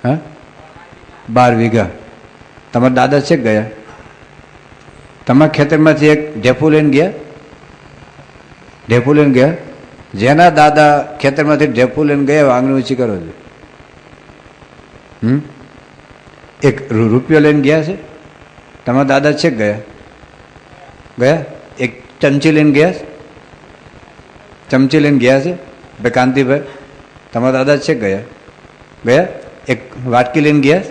હા 12 વીઘા તમારા દાદા છે ગયા? તમારા ખેતરમાંથી એક ઢેફું લઈને ગયા? ઢેફું લઈને ગયા? જેના દાદા ખેતરમાંથી ઢેફું લઈને ગયા આંગળી ઊંચી કરો છો. એક રૂપિયો લઈને ગયા છે? તમારા દાદા છે ગયા? ગયા? એક ચમચી લઈને ગયા? ચમચી લઈને ગયા છે? ભાઈ કાંતિભાઈ તમારા દાદા છે ગયા? ગયા? એક વાટકી લઈને ગયા?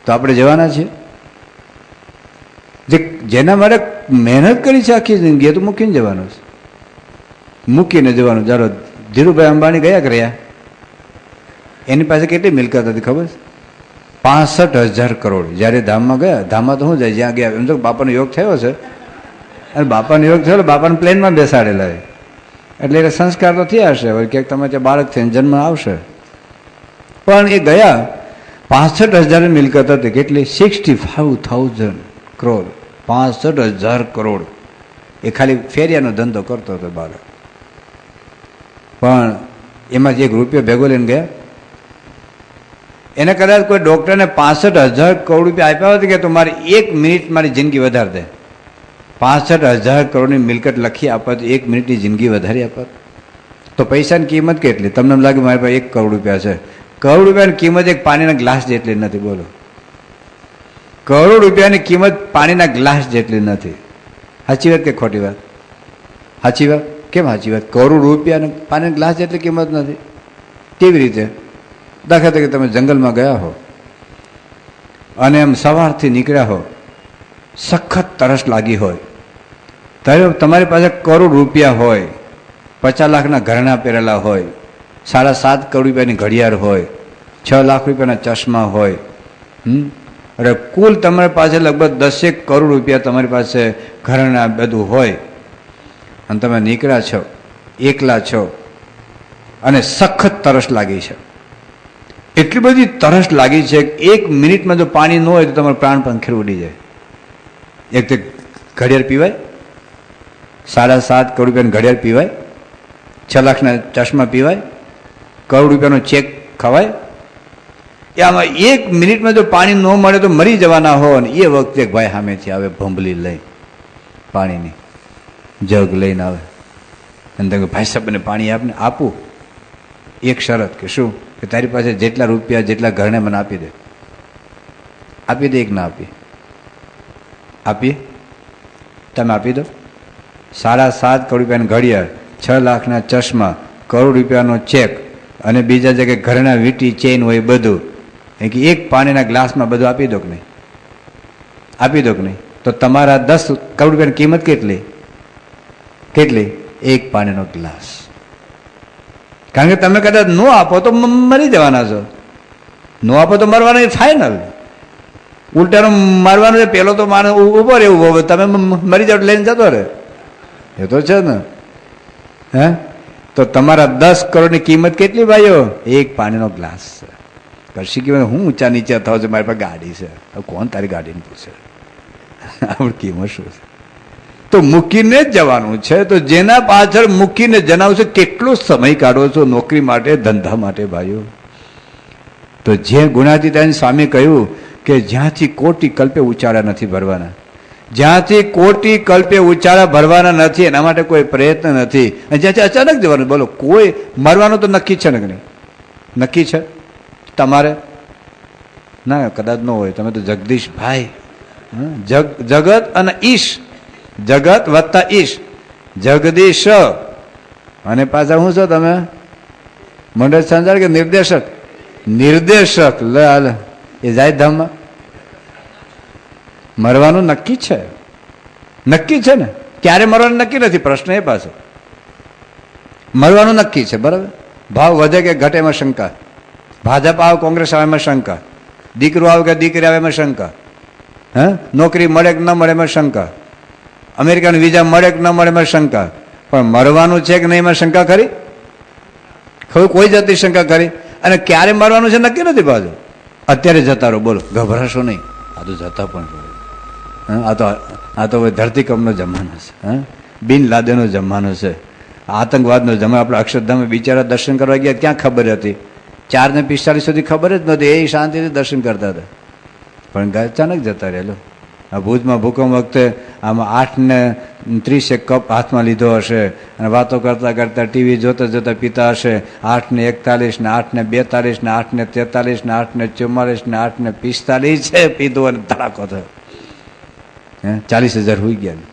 તો આપણે જવાના છીએ. જેના માટે મહેનત કરી છે આખી જિંદગી એ તો મૂકીને જવાનું છે. મૂકીને જવાનું. ચાલો ધીરુભાઈ અંબાણી ગયા કર્યા, એની પાસે કેટલી મિલકત હતી ખબર છે? 65,000 કરોડ. જ્યારે ધામમાં ગયા, ધામમાં તો શું જાય જ્યાં ગયા એમ તો બાપાનો યોગ થયો છે, અને બાપાનો યોગ થયો બાપાને પ્લેનમાં બેસાડેલા એટલે એ સંસ્કાર તો થયા હશે. હવે ક્યાંક તમે ત્યાં બાળક થઈને જન્મ આવશે. પણ એ ગયા 65,000 મિલકત હતી. કેટલી? 65,000 કરોડ. 65,000 કરોડ. એ ખાલી ફેરિયાનો ધંધો કરતો હતો બાળક. પણ એમાંથી એક રૂપિયો ભેગો લઈને ગયા. એને કદાચ કોઈ ડૉક્ટરને 65,000 કરોડ રૂપિયા આપ્યા હોત કે તો મારી 1 મિનિટ મારી જિંદગી વધારી દે. 65,000 કરોડની મિલકત લખી આપત, 1 મિનિટની જિંદગી વધારી આપત. તો પૈસાની કિંમત કેટલી? તમને એમ લાગે મારી પાસે 1 કરોડ રૂપિયા છે. કરોડ રૂપિયાની કિંમત એક પાણીના ગ્લાસ જેટલી નથી. બોલો, કરોડ રૂપિયાની કિંમત પાણીના ગ્લાસ જેટલી નથી. સાચી વાત કે ખોટી વાત? સાચી વાત. કેમ સાચી વાત? કરોડ રૂપિયાને પાણીના ગ્લાસ જેટલી કિંમત નથી. કેવી રીતે? દાખલા તરીકે તમે જંગલમાં ગયા હો અને એમ સવારથી નીકળ્યા હો, સખત તરસ લાગી હોય, ત્યારે તમારી પાસે કરોડ રૂપિયા હોય, 50 લાખના ઘરેણાં પહેરેલા હોય, 7.5 કરોડ રૂપિયાની ઘડિયાળ હોય, 6 લાખ રૂપિયાના ચશ્મા હોય, અરે કુલ તમારી પાસે લગભગ 10 કરોડ રૂપિયા તમારી પાસે ઘરેણાં બધું હોય, અને તમે નીકળ્યા છો, એકલા છો, અને સખત તરસ લાગી છે. એટલી બધી તરસ લાગી છે કે 1 મિનિટમાં જો પાણી ન હોય તો તમારું પ્રાણ પંખી ઉડી જાય. એક તો ઘડિયાળ પીવાય, 7.5 કરોડ રૂપિયાની ઘડિયાળ પીવાય, 6 લાખના ચશ્મા પીવાય, કરોડ રૂપિયાનો ચેક ખવાય. એ આમાં 1 મિનિટમાં જો પાણી ન મળે તો મરી જવાના હો. ને એ વખતે એક ભાઈ સામેથી આવે ભંભલી લઈ, પાણીની જગ લઈને આવે અને તમે ભાઈ સાહેબને પાણી આપને આપું, એક શરત કે શું? કે તારી પાસે જેટલા રૂપિયા જેટલા ઘરને મને આપી દે. આપી દે? એક ના આપી? આપીએ? તમે આપી દો. 7.5 કરોડ રૂપિયાની ઘડિયાળ, 6 લાખના ચશ્મા, કરોડ રૂપિયાનો ચેક, અને બીજા જગ્યાએ ઘરના વીંટી ચેઇન હોય બધું, એક પાણીના ગ્લાસમાં બધું આપી દો કે નહીં? આપી દો કે નહીં? તો તમારા 10 કરોડ રૂપિયાની કિંમત કેટલી? કેટલી? એક પાણીનો ગ્લાસ. કારણ કે તમે કદાચ ન આપો તો મરી જવાના છો. ન આપો તો મરવાના ફાઇનલ. ઉલટાનું મારવાનું છે. પેલો તો માણસ ઉભો રહેવું હોય, તમે મરી જાવ લઈને જતો રહે. એ તો છે ને. હે? તો તમારા 10 કરોડની કિંમત કેટલી ભાઈઓ? એક પાણીનો ગ્લાસ છે. કરશી કે હું ઊંચા નીચે થાવ છું, મારી પાસે ગાડી છે. કોણ તારી ગાડીને પૂછે? આપણી કિંમત શું છે? તો મૂકીને જ જવાનું છે. તો જેના પાછળ મૂકીને જણાવું છે, કેટલો સમય કાઢો છો નોકરી માટે, ધંધા માટે ભાઈઓ? તો જે ગુણાતીતાન સ્વામી કહ્યું કે જ્યાંથી કોટી કલ્પે ઉચાળા નથી ભરવાના, જ્યાંથી કોટી કલ્પે ઉચાળા ભરવાના નથી, એના માટે કોઈ પ્રયત્ન નથી. અને જ્યાંથી અચાનક જવાનું, બોલો કોઈ મરવાનું તો નક્કી છે ને કે નહીં? નક્કી છે તમારે? ના, કદાચ ન હોય. તમે તો જગદીશભાઈ, જગત અને ઈશ, જગત વત્તા ઈશ, જગદીશ. અને પાછા શું છો તમે? મંડળ સંચાલક કે નિર્દેશક? નિર્દેશક. લે એ જાય ધામમાં. મરવાનું નક્કી છે. નક્કી છે ને? ક્યારે મરવાનું નક્કી નથી. પ્રશ્ન એ પાસે મરવાનું નક્કી છે. બરાબર. ભાવ વધે કે ઘટે એમાં શંકા, ભાજપ આવે કોંગ્રેસ આવે એમાં શંકા, દીકરો આવે કે દીકરી આવે એમાં શંકા, હે નોકરી મળે કે ન મળે એમાં શંકા, અમેરિકાનો વિઝા મળે કે ન મળે એમાં શંકા. પણ મરવાનું છે કે નહીં એમાં શંકા કરી? કોઈ જાતની શંકા કરી? અને ક્યારે મરવાનું છે નક્કી નથી. બાજુ અત્યારે જતા રહો. બોલો, ગભરાશો નહીં. આ તો જતા પણ પડે. આ તો હવે ધરતીકંપનો જમાનો છે. બિન લાદેનનો જમાનો છે. આતંકવાદનો જમાનો. આપણે અક્ષરધામ બિચારા દર્શન કરવા ગયા, ક્યાં ખબર હતી 4:45 સુધી ખબર જ નહોતી, એ શાંતિથી દર્શન કરતા હતા. પણ અચાનક જતા રહેલો. આ ભુજમાં ભૂકંપ વખતે આમાં 8:30 કપ હાથમાં લીધો હશે અને વાતો કરતા કરતા ટીવી જોતા જોતા પીતા હશે. 8:41 ને 8:42 ને 8:43 ને 8:44 ને 8:45 છે પીધું અને ધડાકો થયો. 40,000 હોઈ ગયા.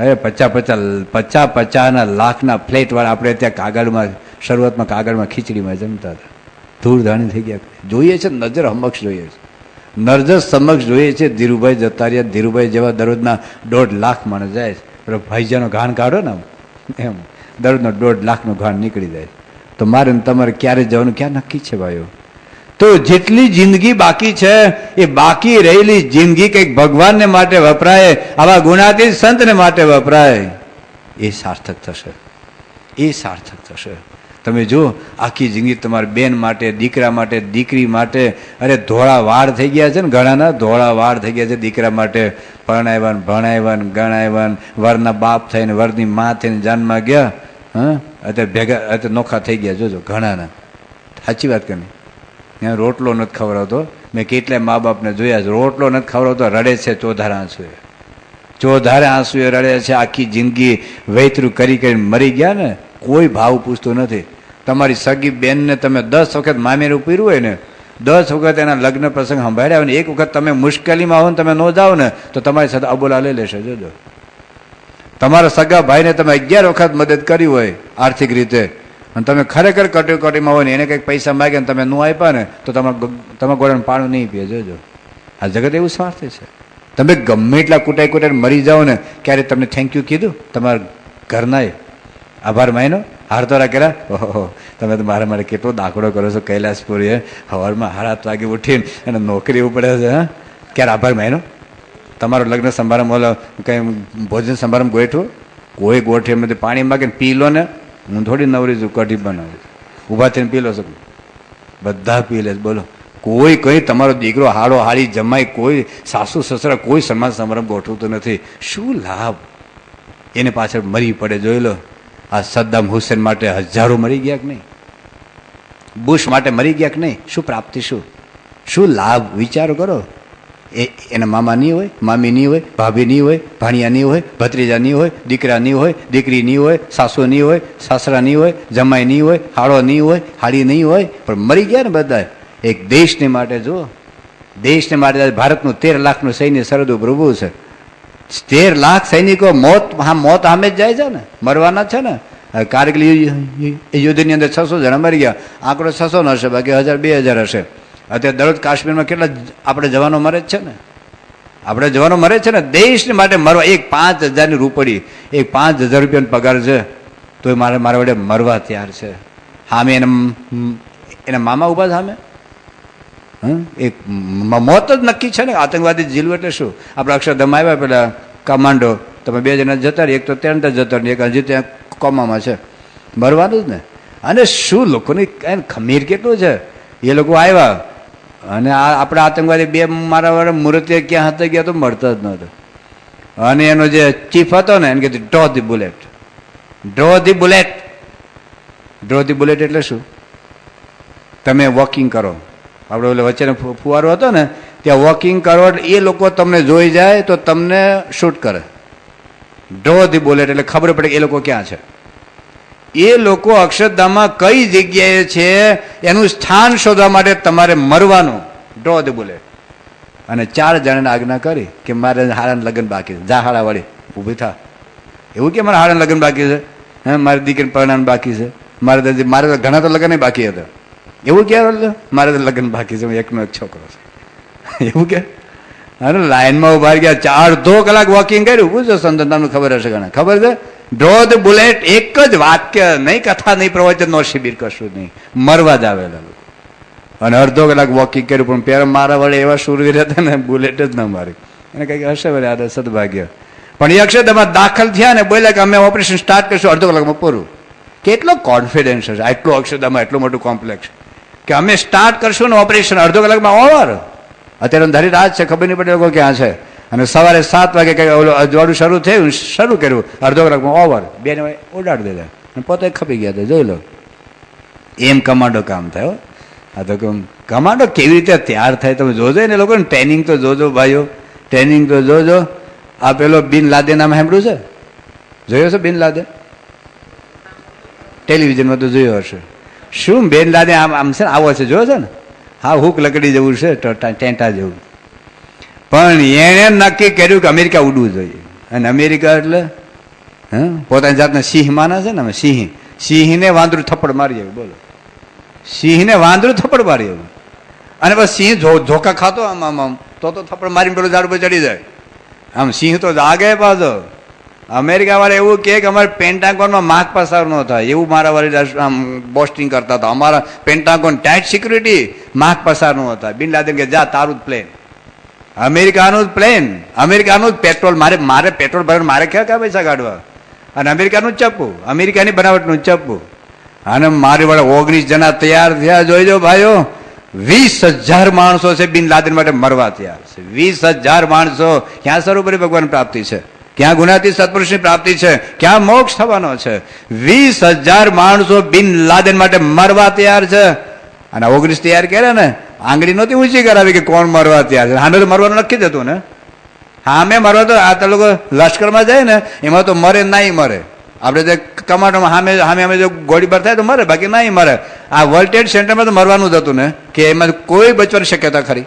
અરે 50 લાખના ફ્લેટ વાળા આપણે ત્યાં કાગળમાં શરૂઆતમાં કાગળમાં ખીચડીમાં જમતા હતા. ધૂળધાણી થઈ ગયા. જોઈએ છે નજર સમક્ષ જોઈએ છે, નજર સમક્ષ જોઈએ છે. ધીરુભાઈ જતા રહ્યા. ધીરુભાઈ જેવા દરરોજના 1.5 લાખ માણસ જાય છે. પેલો ભાઈજાનો ઘાણ કાઢો ને એમ દરરોજનો 1.5 લાખનો ઘાણ નીકળી જાય. તો મારે તમારે ક્યારે જવાનું ક્યાં નક્કી છે ભાઈઓ? તો જેટલી જિંદગી બાકી છે એ બાકી રહેલી જિંદગી કંઈક ભગવાનને માટે વપરાય, આવા ગુણાતીત સંતને માટે વપરાય, એ સાર્થક થશે. એ સાર્થક થશે. તમે જો આખી જિંદગી તમારી બેન માટે, દીકરા માટે, દીકરી માટે, અરે ધોળા વાળ થઈ ગયા છે ને ઘણાના, ધોળા વાળ થઈ ગયા છે દીકરા માટે. પરણાવ્યા ભણાવ્યા ગણાવ્યા, વરના બાપ થઈને વરની મા થઈને જાનમાં ગયા. અત્યારે ભેગા અત્યારે નોખા થઈ ગયા. જોજો ઘણાના. સાચી વાત કરી. ત્યાં રોટલો નથી ખવડાવતો. મેં કેટલાય મા બાપને જોયા છે, રોટલો નથી ખવડાવતો, રડે છે ચોધારે આંસુએ. ચોધારે આંસુએ રડે છે. આખી જિંદગી વૈતરું કરી કરીને મરી ગયા ને, કોઈ ભાવ પૂછતું નથી. તમારી સગી બેનને તમે 10 વખત મામેરું પીર્યું હોય ને, 10 વખત એના લગ્ન પ્રસંગ સંભાળ્યા હોય ને, એક વખત તમે મુશ્કેલીમાં આવો ને તમે ન જાઓ ને તો તમારી સાથે અબોલા લઈ લેશે. જોજો, તમારા સગા ભાઈને તમે 11 વખત મદદ કરી હોય આર્થિક રીતે, અને તમે ખરેખર કટોકટીમાં હોય ને એને કંઈક પૈસા માગે ને તમે ન આપ્યા ને તો તમારા ગોળાનું પાણી નહીં પીએ. જોજો, આ જગત એવું સ્વાર્થી છે. તમે ગમે એટલા કૂટાઈ કૂટાઈને મરી જાઓ ને, ક્યારે તમને થેન્ક યુ કીધું તમારા ઘરનાએ? આભાર માન્યો? હારતોરા કર્યા? ઓહો, તમે તો મારા માટે કેટલો દાખલો કરો છો કૈલાસપુરીએ. સવારમાં 7 વાગે ઉઠીને અને નોકરી ઉપડે છે. ક્યારે આભાર માન્યો? તમારો લગ્ન સમારંભ ઓલો કંઈ ભોજન સમારંભ ગોઠવો? કોઈ ગોઠે એમ પાણી માગે ને પી લો ને. હું થોડી નવરી છું, કઢી બનાવું, ઊભા થઈને પી લો છો. બધા પી લે. બોલો, કોઈ કંઈ તમારો દીકરો હાડો હાડી જમાઈ, કોઈ સાસુ સસરા, કોઈ સમાજ સમારંભ ગોઠવતું નથી. શું લાભ? એને પાછળ મરી પડે. જોઈ લો, આ સદ્દામ હુસેન માટે હજારો મરી ગયા કે નહીં? બુશ માટે મરી ગયા કે નહીં? શું પ્રાપ્તિ? શું લાભ? વિચારો કરો. એના મામા નહીં હોય, મામી નહીં હોય, ભાભી નહીં હોય, ભાણિયા નહીં હોય, ભત્રીજા નહીં હોય, દીકરા નહીં હોય, દીકરી નહીં હોય, સાસુ નહીં હોય, સાસરા નહીં હોય, જમાઈ નહીં હોય, હાડો નહીં હોય, હાડી નહીં હોય, પણ મરી ગયા ને બધા. એક દેશને માટે જો, દેશને માટે ભારતનું 13 લાખનું સૈન્ય સરહદ ઉપર ઊભું છે. 13 લાખ સૈનિકો મોત સામે જ જાય છે ને, મરવાના છે ને. કારગિલ યુદ્ધની અંદર 600 જણા મરી ગયા. આંકડો 600 નો હશે, બાકી 1000 2000 હશે. અત્યારે દરરોજ કાશ્મીરમાં કેટલા આપણે જવાનો મરે જ છે ને. આપણે જવાનો મરે છે ને. દેશને માટે મરવા. એક 5,000ની રૂપડી, એક 5,000 રૂપિયાનો પગાર છે, તો મારા વડે મરવા તૈયાર છે. સામે એના મામા ઉભા સામે. એક મોત જ નક્કી છે ને. આતંકવાદી જીલવું એટલે શું? આપણે અક્ષરધામ આવ્યા પેલા કમાન્ડો, તમે 2 જણા જતા રહી, એક તો ત્યાં જતા રહી, એક હજી ત્યાં કોમામાં છે. મરવાનું જ ને. અને શું લોકોની ખમીર કેટલું છે. એ લોકો આવ્યા અને આપણે આતંકવાદી 2 મારા વાળા મૂર્તિ ક્યાં હતા ગયા તો મળતા જ નહોતો. અને એનો જે ચીફ હતો ને એને કીધું draw the bullet, draw the bullet. Draw the bullet એટલે શું? તમે વોકિંગ કરો. આપણે ઓલે વચ્ચેનો ફુવારો હતો ને ત્યાં વોકિંગ કરો એટલે એ લોકો તમને જોઈ જાય તો તમને શૂટ કરે. ડ્રો ધી બુલેટ એટલે ખબર પડે કે એ લોકો ક્યાં છે. એ લોકો અક્ષરધામમાં કઈ જગ્યાએ છે એનું સ્થાન શોધવા માટે તમારે મરવાનું. Draw the bullet. અને 4 જણાને આજ્ઞા કરી કે મારે હારાના લગ્ન બાકી છે. જા હાડા વાળી ઊભી થા. એવું કે મારે હારાના લગ્ન બાકી છે, હે મારી દીકરીને પરણાનું બાકી છે, મારે તો ઘણા તો લગ્ન બાકી હતા. એવું કહેવાય મારે તો લગ્ન બાકી છે, એકનો એક છોકરો છે. એવું કે અરે લાઈનમાં ઉભા ગયા, 4 કલાક વોકિંગ કર્યું. પૂછો સંતો, તમને ખબર હશે ઘણા ખબર છે. Draw the bullet. એક જ વાક્ય, નહીં કથા, નહીં પ્રવચન, નો શિબિર, કશું નહીં. મરવા જ આવેલા લોકો. અને અડધો કલાક વોકિંગ કર્યું, પણ પેલા મારા વડે એવા શૂરવીર હતા ને, બુલેટ જ ના મારી. એને કંઈક હશે વડે આ સદભાગ્ય. પણ એ અક્ષરધામમાં દાખલ થયા ને બોલ્યા કે અમે ઓપરેશન સ્ટાર્ટ કરશું અડધો કલાકમાં પૂરું. કેટલો કોન્ફિડન્સ હશે. આટલું અક્ષરધામમાં એટલું મોટું કોમ્પ્લેક્સ કે અમે સ્ટાર્ટ કરશું ને ઓપરેશન અડધો કલાકમાં ઓવર. અત્યારે ધારી રાત છે, ખબર નહીં પડે લોકો ક્યાં છે. અને સવારે 7 વાગે કંઈ ઓલું અજવાળું શરૂ કર્યું, અડધો કલાકમાં ઓવર. 2 ને ઉડાડી દીધા અને પોતે ખપી ગયા હતા. જોઈ લો. એમ કમાન્ડો કામ થાય હો. આ તો કમાન્ડો કેવી રીતે તૈયાર થાય તમે જોજો ને, લોકોને ટ્રેનિંગ તો જોજો ભાઈઓ, ટ્રેનિંગ તો જોજો. આ પેલો બિન લાદેન નામ સાંભળ્યું છે? જોયો છે બિન લાદેન? ટેલિવિઝનમાં તો જોયો હશે. શું બિન લાદેન આમ છે ને આવો છે, જોયો છે ને? હા, હુક લકડી જેવું છે, ટેન્ટા જેવું. પણ એણે નક્કી કર્યું કે અમેરિકા ઉડવું જોઈએ. અને અમેરિકા એટલે પોતાની જાતને સિંહ માને છે ને, સિંહને વાંદરું થપ્પડ મારી આવ્યું. બોલો, સિંહને વાંદરું થપ્પડ મારી આવ્યું. અને બસ સિંહ ધોકા ખાતો આમ આમ આમ તો થપ્પડ મારીને પેલું ઝાડ પર ચડી જાય. આમ સિંહ તો જાગે પાછો. અમેરિકા વાળા એવું કે અમારે પેન્ટાગોનમાં માર્ક પસાર ન થાય એવું મારા વાળી આમ બોસ્ટિંગ કરતા હતા. અમારા પેન્ટાગોન ટાઈટ સિક્યુરિટી, માર્ક પસાર ન થાય. બિન લાદેન કે જા તારું જ પ્લેન, અમેરિકાનું જ પ્લેન, અમેરિકાનું જ પેટ્રોલ, મારે પેટ્રોલ ભરવાનું મારે ક્યાં પૈસા કાઢવા? અને અમેરિકાનું જ ચપ્પુ, અમેરિકાની બનાવટનું ચપ્પુ. અને મારી વાળા 19 જણા તૈયાર થયા. જોઈજો ભાઈઓ, 20,000 માણસો છે બિન લાદેન માટે મરવા તૈયાર છે. 20,000 માણસો. ક્યાં સર્વોપરી ભગવાન પ્રાપ્તિ છે? ક્યાં ગુનાતી સત્પુરુષની પ્રાપ્તિ છે? ક્યાં મોક્ષ થવાનો છે? 20,000 માણસો બિન લાદેન માટે મરવા તૈયાર છે. અને 19 તૈયાર કર્યા ને, આંગળી નહોતી ઊંચી કરાવી કે કોણ મરવા તૈયાર છે. સામે તો મરવાનું નક્કી જ હતું ને. હા, મેં મરવા તો આ લોકો લશ્કરમાં જાય ને એમાં તો મરે નહીં મરે. આપણે જે કમાન્ડોમાં સામે અમે જો ગોળીબાર થાય તો મરે, બાકી નહીં મરે. આ વર્લ્ડ ટ્રેડ સેન્ટરમાં તો મરવાનું જ હતું ને, કે એમાં કોઈ બચવાની શક્યતા ખરી?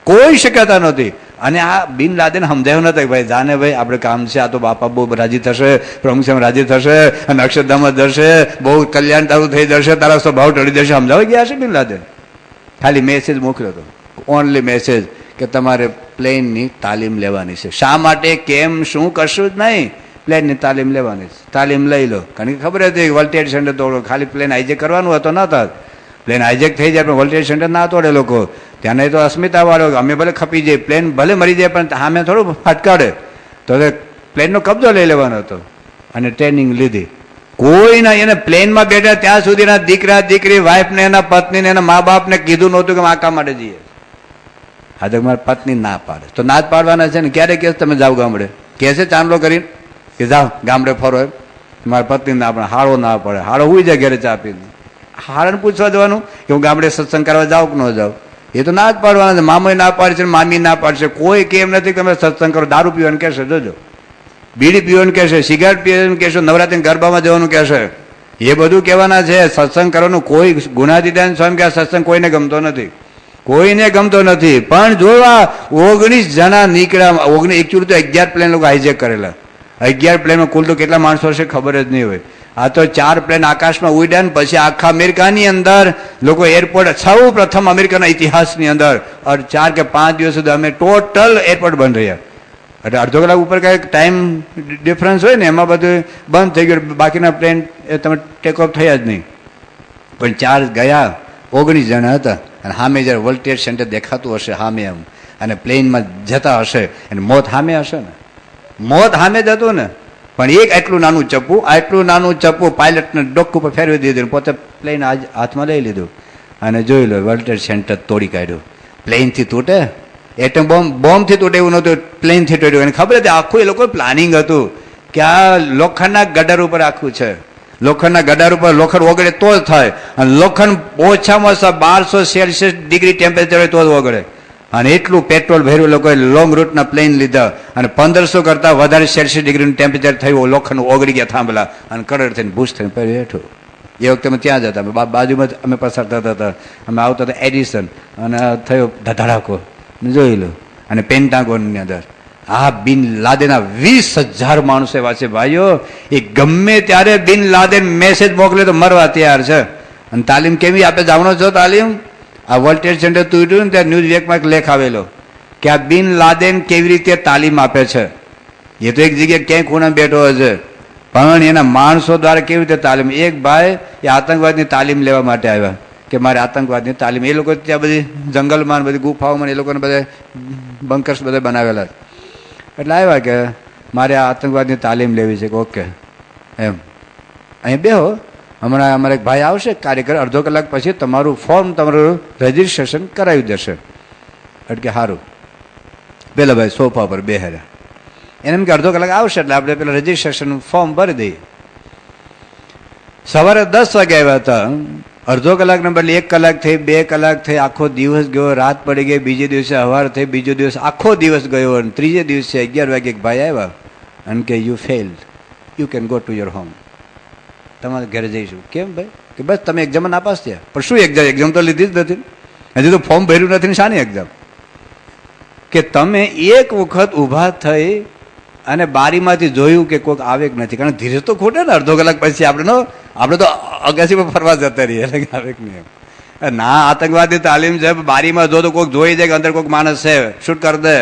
કોઈ શક્યતા નહોતી. અને આ બિન લાદેન સમજાયું નતું કે ભાઈ જાને ભાઈ આપણે કામ છે, આ તો બાપા બહુ રાજી થશે, પ્રમુખ સાહેબ રાજી થશે, અને અક્ષરધામ જશે, બહુ કલ્યાણ તારું થઈ જશે, તારા સ્વભાવ ટળી જશે. સમજાવી ગયા છે બિન લાદેન? ખાલી મેસેજ મોકલ્યો હતો, ઓનલી મેસેજ કે તમારે પ્લેનની તાલીમ લેવાની છે. શા માટે, કેમ, શું, કશું જ નહીં, પ્લેનની તાલીમ લેવાની છે. તાલીમ લઈ લો. કારણ કે ખબર હતી વર્લ્ડ ટ્રેડ સેન્ટર તોડો, ખાલી પ્લેન હાઈજેક કરવાનું હતો ન થાય. પ્લેન હાઈજેક થઈ જાય પણ વર્લ્ડ ટ્રેડ સેન્ટર ના તોડે લોકો. ત્યાં નહીં તો અસ્મિતા વાળો અમે ભલે ખપી જાય, પ્લેન ભલે મરી જાય, પણ સામે થોડું ફટકાડે. તો પ્લેનનો કબજો લઈ લેવાનો હતો. અને ટ્રેનિંગ લીધી. કોઈ ના, એને પ્લેનમાં બેઠા ત્યાં સુધીના દીકરા દીકરી, વાઈફને, એના પત્નીને, એના મા બાપને કીધું નહોતું કે આ કામ માટે જઈએ. હા, તો મારી પત્ની ના પાડે તો ના જ પાડવાના છે ને. ક્યારે કહે તમે જાઓ ગામડે, કહે છે ચાંદલો કરીને કે જાઓ ગામડે ફરો એમ. મારી પત્ની ના પડે, હાળો ના પડે, હાળો હુઈ જાય ઘરે ચા પીને. હાળાને પૂછવા જવાનું કે હું ગામડે સત્સંગ કરવા જાઉં કે ન જાઉં? એ તો ના જ પાડવાના છે. મામોય ના પાડશે, મામી ના પાડશે. કોઈ કેમ નથી કે તમે સત્સંગ કરો. દારૂ પીવાનું કહેશે, જોજો, બીડી પીવાનું કહેશે, સિગારેટ પીવાનું કહેશે, નવરાત્રી ગરબામાં જવાનું કહેશે. એ બધું કહેવાના છે. સત્સંગ કરવાનું કોઈ ગુણાતીતાન સ્વામી કે આ સત્સંગ કોઈને ગમતો નથી, કોઈને ગમતો નથી. પણ જોવા 19 જણા નીકળ્યા. 19 તો 11 પ્લેન લોકો હાઈજેક કરેલા. 11 પ્લેનમાં કુલ તો કેટલા માણસો હશે ખબર જ નહીં હોય. આ તો 4 પ્લેન આકાશમાં ઉડ્યા ને પછી આખા અમેરિકાની અંદર લોકો એરપોર્ટ, સૌ પ્રથમ અમેરિકાના ઇતિહાસની અંદર 4 કે 5 દિવસ સુધી અમે ટોટલ એરપોર્ટ બંધ રહ્યા. એટલે અડધો કલાક ઉપર કાંઈક ટાઈમ ડિફરન્સ હોય ને એમાં બધું બંધ થઈ ગયું. બાકીના પ્લેન તમે ટેક ઓફ થયા જ નહીં. પણ 4 ગયા, 19 જણા હતા. અને સામે જ્યારે વર્લ્ડ ટ્રેડ સેન્ટર દેખાતું હશે સામે એમ, અને પ્લેનમાં જતા હશે અને મોત સામે હશે ને, મોત સામે જ હતું ને. પણ એક આટલું નાનું ચપ્પુ પાયલટને ડોક ઉપર ફેરવી દીધું, પોતે પ્લેન હાથમાં લઈ લીધું અને જોઈ લો વર્લ્ડ ટ્રેડ સેન્ટર તોડી કાઢ્યું. પ્લેનથી તૂટે, એટમ બોમ્બથી તૂટે એવું નહોતું, પ્લેનથી તૂટ્યું. એને ખબર હતી આખું એ લોકો પ્લાનિંગ હતું કે આ લોખંડના ગડર ઉપર આખું છે. લોખંડના ગડાર ઉપર લોખંડ ઓગળે તો જ થાય. અને લોખંડ ઓછામાં ઓછા 1200 ડિગ્રી ટેમ્પરેચર હોય તો જ ઓગળે. અને એટલું પેટ્રોલ ભર્યું લોકોએ. લોંગ રૂટના પ્લેન લીધા અને 1500 કરતાં વધારે સેલ્સિયસ ડિગ્રીનું ટેમ્પરેચર થયું. લોખંડ ઓગળી ગયા થાંભલા અને કડર થઈને ભૂસ થઈને પહેરી હેઠું. એ વખતે અમે ત્યાં જતા, બાજુમાં જ અમે પસાર થતા હતા. અમે આવતા હતા એડિસન અને થયો ધડાકો જોઈ લો. અને પેન્ટાગોનની અંદર આ બિન લાદેનના 20,000 માણસો એવા છે ભાઈઓ. એ ગમે ત્યારે બિન લાદેન મેસેજ મોકલે તો મરવા તૈયાર છે. અને તાલીમ કેવી આપે જાણો છો? તાલીમ આ વર્લ્ડ ટ્રેડ સેન્ટર તૂટ્યું ને ત્યારે ન્યૂઝ વેકમાં એક લેખ આવેલો કે આ બિન લાદેન કેવી રીતે તાલીમ આપે છે. એ તો એક જગ્યાએ ક્યાંય ખૂણા બેઠો હશે, પણ એના માણસો દ્વારા કેવી રીતે તાલીમ. એક ભાઈ એ આતંકવાદની તાલીમ લેવા માટે આવ્યા કે મારે આતંકવાદની તાલીમ. એ લોકો ત્યાં બધી જંગલમાં બધી ગુફાઓમાં એ લોકોને બધા બંકર્સ બધા બનાવેલા. એટલે આવ્યા કે મારે આ આતંકવાદની તાલીમ લેવી છે. કે ઓકે એમ અહીં બેહો, હમણાં અમારે એક ભાઈ આવશે કાર્યકર, અડધો કલાક પછી તમારું ફોર્મ, તમારું રજિસ્ટ્રેશન કરાવી દેશે. એટલે કે સારું. પેલા ભાઈ સોફા પર બેહેરા. એને એમ કે અડધો કલાક આવશે એટલે આપણે પેલા રજિસ્ટ્રેશન ફોર્મ ભરી દઈએ. સવારે 10 વાગે આવ્યા હતા અડધો કલાકને બદલે 1 કલાક થઈ, 2 કલાક થઈ, આખો દિવસ ગયો, રાત પડી ગઈ, બીજે દિવસે સવાર થઈ, બીજો દિવસ આખો દિવસ ગયો, અને ત્રીજે દિવસે 11 વાગે એક ભાઈ આવ્યા અને કે you failed, you can go to your home, તમારે ઘરે જઈશું. કેમ ભાઈ? કે બસ તમે એક્ઝામ નાપાસ થયા. પણ શું એક્ઝામ? એક્ઝામ તો લીધી જ નથી, હજી તો ફોર્મ ભર્યું નથી ને શાની એક્ઝામ? કે તમે એક વખત ઊભા થઈ અને બારીમાંથી જોયું કે કોઈક આવે કે નથી. કારણ ધીરે તો ખોટે ને, અડધો કલાક પછી આપણે તો અગાસી પર ફરવા જતા રહીએ, એટલે આવે કે નહીં. ના, આતંકવાદી તાલીમ છે, બારીમાં જો તો કોઈક જોઈ જાય કે અંદર કોઈક માણસ છે, શૂટ કરી દે.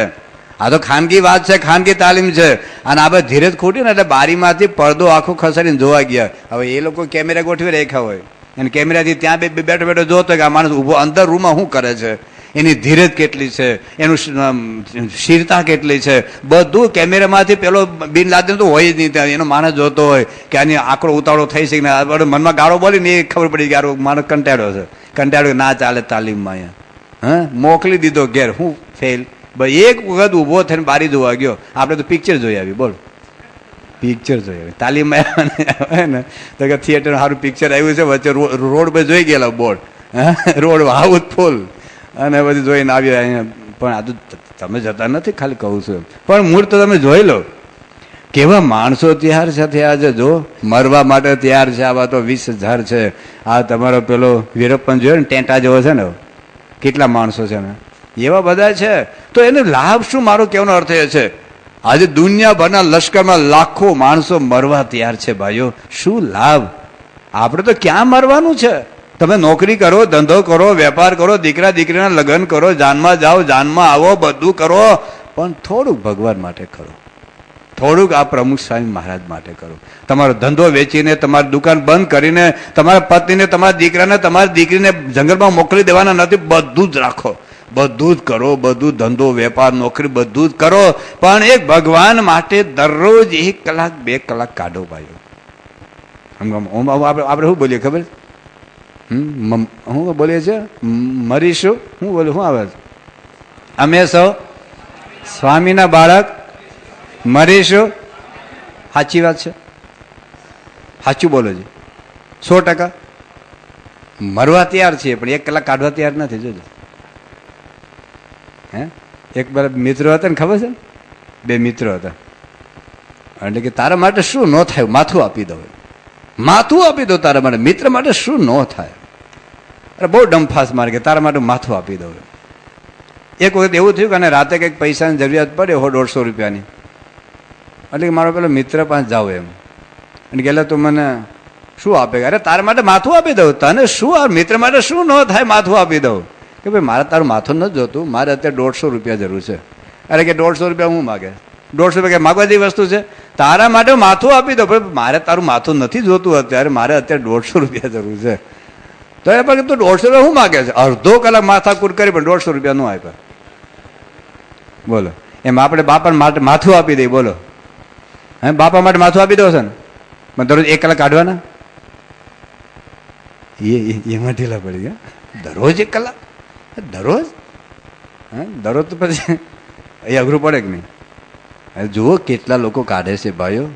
આ તો ખાનગી વાત છે, ખાનગી તાલીમ છે. અને આ બધે ધીરે જ ખોટી ને, એટલે બારીમાંથી પડદો આખો ખસેડીને જોવા ગયા. હવે એ લોકો કેમેરા ગોઠવી રાખ્યા હોય અને કેમેરાથી ત્યાં બેઠો બેઠો જોતો કે આ માણસ ઊભો અંદર રૂમમાં શું કરે છે, એની ધીરજ કેટલી છે, એનું શીરતા કેટલી છે, બધું કેમેરામાંથી પેલો બિન લાદીને તો હોય જ નહીં. ત્યાં એનો માણસ જોતો હોય કે આની આંકડો ઉતાવળો થઈ શકે ને, મનમાં ગાળો બોલીને એ ખબર પડી કે આ માણસ કંટાળ્યો છે, કંટાળ્યો ના ચાલે તાલીમમાં. અહીંયા મોકલી દીધો ઘેર. હું ફેલ? ભાઈ એક વખત ઊભો થઈને બારી જોવા ગયો. આપણે તો પિક્ચર જોઈ આવી, બોલ, પિક્ચર જોઈ આવી. તાલીમમાં આવ્યા ને તો કે થિયેટર સારું પિક્ચર આવ્યું છે, વચ્ચે રોડ પર જોઈ ગયેલા બોર્ડ, રોડ હાઉસ ફૂલ, અને બધું જોઈને આવ્યો અહીંયા. પણ આ તો તમે જતા નથી, ખાલી કહું છું. પણ મૂળ તો તમે જોઈ લો કેવા માણસો તૈયાર છે, થયા છે. જો મરવા માટે તૈયાર છે. આવા તો 20,000 છે. આ તમારો પેલો વીરપ્પન જોયો ને, ટેંટા જેવો છે ને, કેટલા માણસો છે ને, એવા બધા છે. તો એનો લાભ શું? મારો કહેવાનો અર્થ એ છે, આજે દુનિયાભરના લશ્કરમાં લાખો માણસો મરવા તૈયાર છે. ભાઈઓ, શું લાભ? આપણે તો ક્યાં મરવાનું છે? તમે નોકરી કરો, ધંધો કરો, વેપાર કરો, દીકરા દીકરીના લગ્ન કરો, જાનમાં જાઓ, જાનમાં આવો, બધું કરો, પણ થોડુંક ભગવાન માટે કરો, થોડુંક આ પ્રમુખ સ્વામી મહારાજ માટે કરો. તમારો ધંધો વેચીને, તમારી દુકાન બંધ કરીને, તમારા પત્નીને, તમારા દીકરાને, તમારી દીકરીને જંગલમાં મોકલી દેવાના નથી. બધું જ રાખો, બધું જ કરો, બધું ધંધો વેપાર નોકરી બધું જ કરો, પણ એક ભગવાન માટે દરરોજ 1 કલાક 2 કલાક કાઢો. ભાઈઓ, આપણે શું બોલીએ ખબર? શું બોલીએ છીએ? મરીશું, શું બોલ્યું? શું આવે? અમે સૌ સ્વામીના બાળક, મરીશું. સાચી વાત છે, સાચું બોલો છે. 100% મરવા તૈયાર છીએ, પણ 1 કલાક કાઢવા તૈયાર નથી. જોજો, એક બે મિત્રો હતા ને, ખબર છે ને, 2 મિત્રો હતા. એટલે કે તારા માટે શું ન થાય, માથું આપી દો, માથું આપી દો તારા માટે. મિત્ર માટે શું ન થાય? અરે બહુ ડંફાસ મારે કે તારા માટે માથું આપી દો. એક વખત એવું થયું કે રાતે કંઈક પૈસાની જરૂરિયાત પડે, 150 રૂપિયાની. એટલે કે મારો પેલો મિત્ર પાસે જાવ એમ, અને ગયેલા તું મને શું આપે? અરે તારા માટે માથું આપી દઉં. તને શું? આ મિત્ર માટે શું ન થાય, માથું આપી દઉં. કે ભાઈ મારે તારું માથું નથી જોતું, મારે અત્યારે 150 રૂપિયા જરૂર છે. અરે કે 150 રૂપિયા હું માગે? 150 રૂપિયા માગવા જેવી વસ્તુ છે? તારા માટે માથું આપી દો. પણ મારે તારું માથું નથી જોતું અત્યારે, મારે અત્યારે 150 રૂપિયા જરૂર છે. તો એ પણ તું 150 રૂપિયા શું માગે છે? અડધો કલાક માથાકૂટ કરી પણ 150 રૂપિયા ન આપ્યા. બોલો, એમ આપણે બાપા માટે માથું આપી દઈએ? બોલો, બાપા માટે માથું આપી દો છે ને, પણ દરરોજ 1 કલાક કાઢવાના? એમાં ઢીલા પડી ગયા. દરરોજ 1 કલાક? દરરોજ? દરરોજ તો પછી એ અઘરું પડે કે નહીં? જુઓ કેટલા લોકો કાઢે છે ભાઈઓ,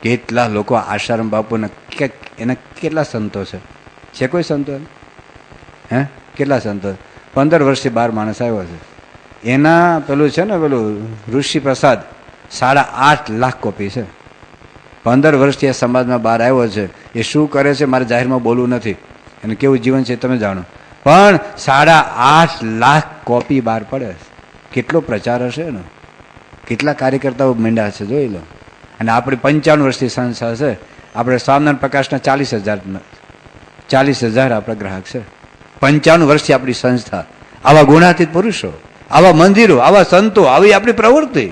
કેટલા લોકો. આશારામ બાપુને એના કેટલા સંતો છે કોઈ સંતો? કેટલા સંતો? 15 વર્ષથી 12 માણસ આવ્યો છે. એના પેલું છે ને, પેલું ઋષિ પ્રસાદ 8.5 લાખ કોપી છે. 15 વર્ષથી આ સમાજમાં બહાર આવ્યો છે. એ શું કરે છે મારે જાહેરમાં બોલવું નથી, એને કેવું જીવન છે તમે જાણો, પણ 8.5 લાખ કોપી બહાર પડે. કેટલો પ્રચાર હશે એનો, કેટલા કાર્યકર્તાઓ માંડ્યા છે, જોઈ લો. અને આપણી 55 વર્ષથી સંસ્થા છે. આપણે સ્વામિનારાયણ પ્રકાશના 40,000 આપણા ગ્રાહક છે. 55 વર્ષથી આપણી સંસ્થા. આવા ગુણાતીત પુરુષો, આવા મંદિરો, આવા સંતો, આવી આપણી પ્રવૃત્તિ.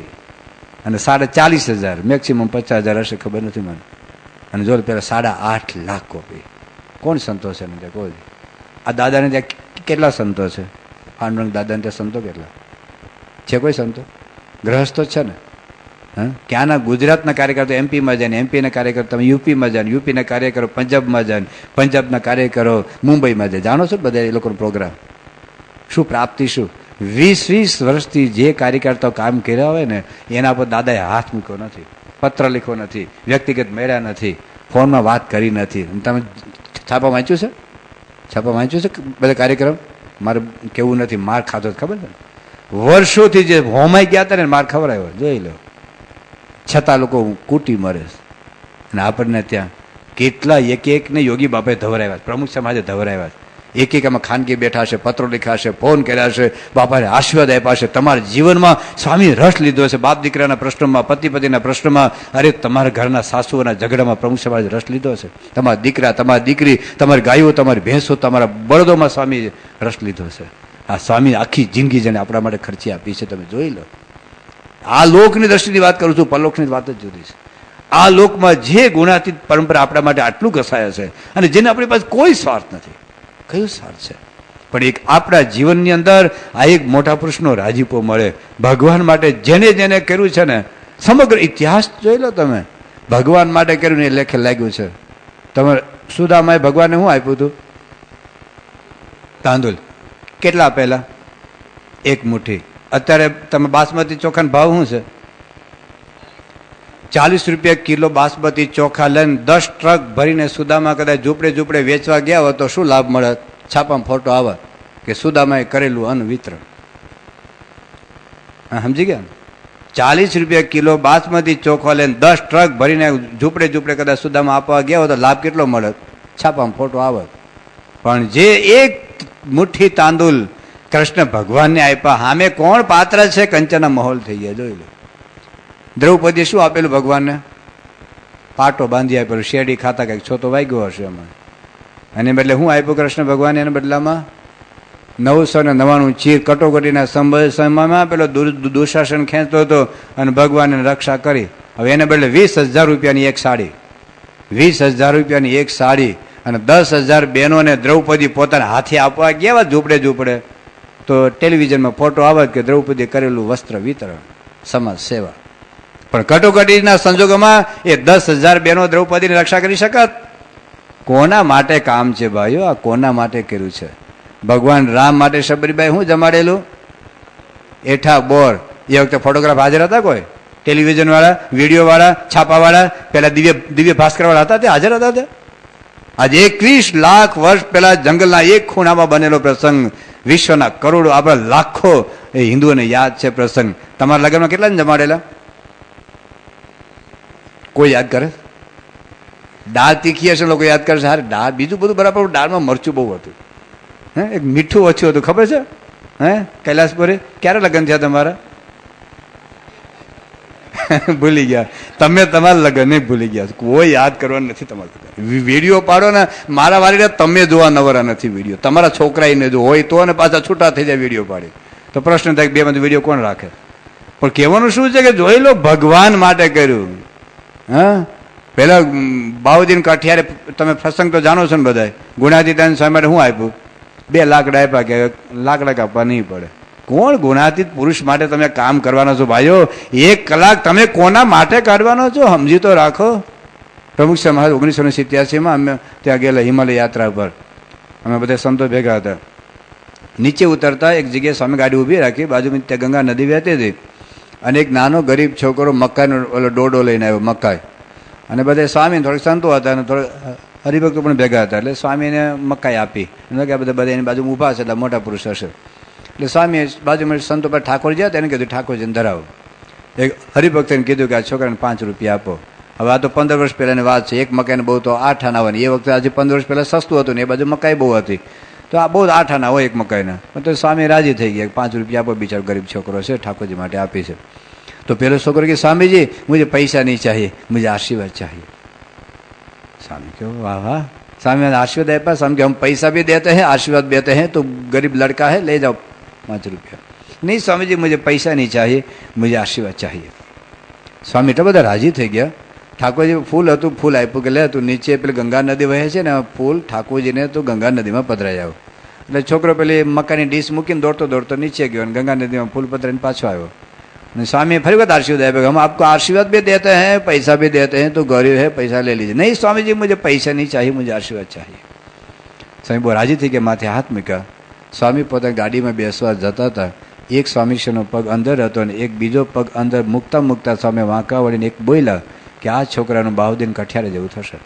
અને 40,500 મેક્સિમમ 50,000 હશે, ખબર નથી મને. અને જો પેલા 8.5 લાખ કોપી. કોણ સંતો છે ને કોઈ? આ દાદાને ત્યાં કેટલા સંતો છે? પાંડુરંગ દાદાને ત્યાં સંતો કેટલા છે? કોઈ સંતો? ગ્રહસ્થો છે ને. ક્યાંના ગુજરાતના કાર્યકરો એમપીમાં જાય, એમપીના કાર્યકરો તમે યુપીમાં જાય, યુપીના કાર્યકરો પંજાબમાં જાય, પંજાબના કાર્યકરો મુંબઈમાં જાય. જાણો છો બધા એ લોકોનો પ્રોગ્રામ? શું પ્રાપ્તિ શું? 20 વર્ષથી જે કાર્યકર્તાઓ કામ કર્યા હોય ને, એના પર દાદાએ હાથ મૂક્યો નથી, પત્ર લખ્યો નથી, વ્યક્તિગત મળ્યા નથી, ફોનમાં વાત કરી નથી. તમે છાપા વાંચ્યું છે? છાપા વાંચ્યું છે બધા કાર્યક્રમ? મારે કેવું નથી, માર ખાધો ખબર છે, વર્ષોથી જે હોમાઈ ગયા હતા ને માર ખવડાવ્યો, જોઈ લો. છતાં લોકો કૂટી મરે. અને આપણને ત્યાં કેટલા એક એકને યોગી બાપાએ ધવરાવ્યા, પ્રમુખ સમાજે ધવરાવ્યા. એક એક આમાં ખાનગી બેઠા છે, પત્રો લખ્યા છે, ફોન કર્યા છે, બાપાને આશીર્વાદ આપ્યા છે. તમારા જીવનમાં સ્વામી રસ લીધો છે, બાપ દીકરાના પ્રશ્નોમાં, પતિ પતિના પ્રશ્નમાં, અરે તમારા ઘરના સાસુઓના ઝઘડામાં પ્રમુખ સમાજે રસ લીધો છે. તમારા દીકરા, તમારી દીકરી, તમારી ગાયો, તમારી ભેંસો, તમારા બળદોમાં સ્વામી રસ લીધો છે. આ સ્વામી આખી જિંદગી જેને આપણા માટે ખર્ચી આપી છે, તમે જોઈ લો. આ લોકની દ્રષ્ટિની વાત કરું છું, પરલોકની વાત જ જુદી છે. આ લોકમાં જે ગુણાતીત પરંપરા આપણા માટે આટલું ઘસાય છે અને જેને આપણી પાસે કોઈ સ્વાર્થ નથી, કયો સ્વાર્થ છે? પણ એક આપણા જીવનની અંદર આ એક મોટા પુરુષનો રાજીપો મળે. ભગવાન માટે જેને જેને કર્યું છે ને, સમગ્ર ઇતિહાસ જોઈ લો તમે, ભગવાન માટે કર્યું ને એ લેખે લાગ્યું છે. તમારે સુદામાએ ભગવાનને શું આપ્યું હતું? તાંદુલ. કેટલા પહેલા? 1 મુઠ્ઠી. અત્યારે તમે બાસમતી ચોખાનો ભાવ શું છે? 40 રૂપિયા કિલો બાસમતી ચોખા લઈને 10 ટ્રક ભરીને સુદામા કદાચ ઝૂંપડે ઝૂંપડે વેચવા ગયા હોય તો શું લાભ મળે? છાપામાં ફોટો આવે કે સુદામાએ કરેલું અન્ન વિતરણ. હા, સમજી ગયા? 40 રૂપિયા કિલો બાસમતી ચોખા લઈને 10 ટ્રક ભરીને ઝૂંપડે ઝૂંપડે કદાચ સુદામા આપવા ગયા હોય તો લાભ કેટલો મળે? છાપામાં ફોટો આવે. પણ જે એક મુઠ્ઠી તાંદુલ કૃષ્ણ ભગવાનને આપ્યા, સામે કોણ પાત્ર છે? કંચના માહોલ થઈ ગયા, જોઈ લો. દ્રૌપદીએ શું આપેલું ભગવાનને? પાટો બાંધી આપેલું, શેરડી ખાતા કંઈક છોતો વાગ્યો હશે એમાં. એને બદલે શું આપ્યું કૃષ્ણ ભગવાને? એના બદલામાં 999 ચીર કટોકટીના સમયમાં પેલો દુશાસન ખેંચતો હતો અને ભગવાનને રક્ષા કરી. હવે એને બદલે 20,000 રૂપિયાની એક સાડી, 20,000 રૂપિયાની એક સાડી અને 10,000 બહેનોને દ્રૌપદી પોતાના હાથે આપવા ગયા ઝૂંપડે ઝૂંપડે તો ટેલિવિઝનમાં ફોટો આવે કે દ્રૌપદી કરેલું વસ્ત્ર વિતરણ, સમાજ સેવા. પણ કટોકટીના સંજોગોમાં એ 10,000 બહેનો દ્રૌપદીની રક્ષા કરી શકત? કોના માટે કામ છે ભાઈઓ? આ કોના માટે કર્યું છે? ભગવાન રામ માટે શબરીબાઈ શું જમાડેલું? એઠા બોર. એ વખતે ફોટોગ્રાફ હાજર હતા? કોઈ ટેલિવિઝન વાળા, વિડીયો વાળા, છાપા વાળા, પેલા દિવ્ય ભાસ્કર વાળા હતા? તે હાજર હતા? આજે 21 લાખ વર્ષ પહેલા જંગલના એક ખૂણામાં બનેલો પ્રસંગ, વિશ્વના કરોડો, આપણા લાખો એ હિન્દુઓને યાદ છે પ્રસંગ. તમારા લગ્નમાં કેટલાને જમાડેલા? કોઈ યાદ કરે? દાળ તીખી હશે, લોકો યાદ કરશે. હારે દાળ, બીજું બધું બરાબર, દાળમાં મરચું બહુ હતું, હે, એક મીઠું ઓછું હતું, ખબર છે? હે, કૈલાસપુરી ક્યારે લગ્ન થયા તમારા? ભૂલી ગયા તમે, તમારા લગ્ન નહીં ભૂલી ગયા. કોઈ યાદ કરવાનું નથી તમારે. વિડીયો પાડો ને, મારા વાળી તમે જોવા નવરા નથી વિડીયો. તમારા છોકરાને જો હોય તો, અને પાછા છૂટા થઈ જાય વિડીયો પાડી તો પ્રશ્ન થાય બે માંથી વિડીયો કોણ રાખે? પણ કહેવાનું શું છે કે જોઈ લો, ભગવાન માટે કર્યું. હા, પેલા બાઉદીન કાઠિયારે તમે પ્રસંગ તો જાણો છો ને બધા. ગુણાતીતાન સ્વામી માટે શું આપ્યું? 2 લાકડા આપ્યા કે લાકડા કાપવા નહીં પડે. કોણ ગુણાતીત પુરુષ માટે તમે કામ કરવાનો છો ભાઈઓ? 1 કલાક તમે કોના માટે કાઢવાનો છો? સમજી તો રાખો. પ્રમુખ સમાજ 1987માં અમે ત્યાં ગયેલા હિમાલય યાત્રા પર. અમે બધા સંતો ભેગા હતા. નીચે ઉતરતા એક જગ્યાએ સ્વામી ગાડી ઊભી રાખી, બાજુમાં ત્યાં ગંગા નદી વહેતી હતી અને એક નાનો ગરીબ છોકરો મકાઈનો ઓલો ડોડો લઈને આવ્યો, મકાઈ. અને બધા સ્વામી થોડીક સંતો હતા અને થોડા હરિભક્તો પણ ભેગા હતા. એટલે સ્વામીને મકાઈ આપી. કે આ બધા એની બાજુમાં ઊભા છે, એટલે મોટા પુરુષ હશે. એટલે સ્વામીએ બાજુમાં સંતો પર ઠાકોર ગયા હતા, એને કીધું ઠાકોરજીને ધરાવો. એક હરિભક્તને કીધું કે આ છોકરાને 5 રૂપિયા આપો. હવે આ તો 15 વર્ષ પહેલાની વાત છે. એક મકાઈને બહુ તો 8 આના આવવાની. એ વખતે આજે 15 વર્ષ પહેલાં સસ્તું હતું ને એ બાજુ મકાઈ બહુ હતી, તો આ બહુ 8 આના હોય એક મકાઈના. તો સ્વામી રાજી થઈ ગયા, 5 રૂપિયા આપો, બિચારો ગરીબ છોકરો છે, ઠાકોરજી માટે આપી છે. તો પેલો છોકરો કે સ્વામીજી મુझे पैसा नहीं चाहिए, मुझे आशीर्वाद चाहिए. स्वामी क्यों? वाह वाह. स्वामी आशीर्वाद आप्या. स्वामी के हम पैसा भी देते हैं, आशीर्वाद देते हैं, तो गरीब लड़का है, ले जाओ 5 रुपया. नहीं स्वामी जी मुझे पैसा नहीं चाहिए, मुझे आशीर्वाद चाहिए. સ્વામી એટલા બધા રાજી થઈ ગયા. ઠાકોરજી ફૂલ હતું, ફૂલ આપ્યું કે લે તું નીચે પેલી ગંગા નદી વહે છે ને, ફૂલ ઠાકોરજીને તું ગંગા નદીમાં પધરાઈ આવ. એટલે છોકરો પેલી મકાની ડીશ મૂકીને દોડતો દોડતો નીચે ગયો અને ગંગા નદીમાં ફૂલ પધરાઈને પાછો આવ્યો. અને સ્વામી ફરી વખત આशीर्वाद આપ્યો, हम आपको आशीर्वाद भी देते हैं, पैसा भी देते हैं, तो गरीब है, पैसा ले लीजिए. नहीं स्वामी जी मुझे पैसा नहीं चाहिए, मुझे आशीर्वाद चाहिए. સ્વામી બહુ રાજી થઈ કે માથે હાથ મૂક્યા. સ્વામી પોતાની ગાડીમાં બેસવા જતા હતા. એક સ્વામીશ્રીનો પગ અંદર હતો અને એક બીજો પગ અંદર મૂકતા મૂકતા સ્વામી વાંકા વળીને એક બોલ્યા કે આ છોકરાનું બાહુદીન કઠિયારે જેવું થશે.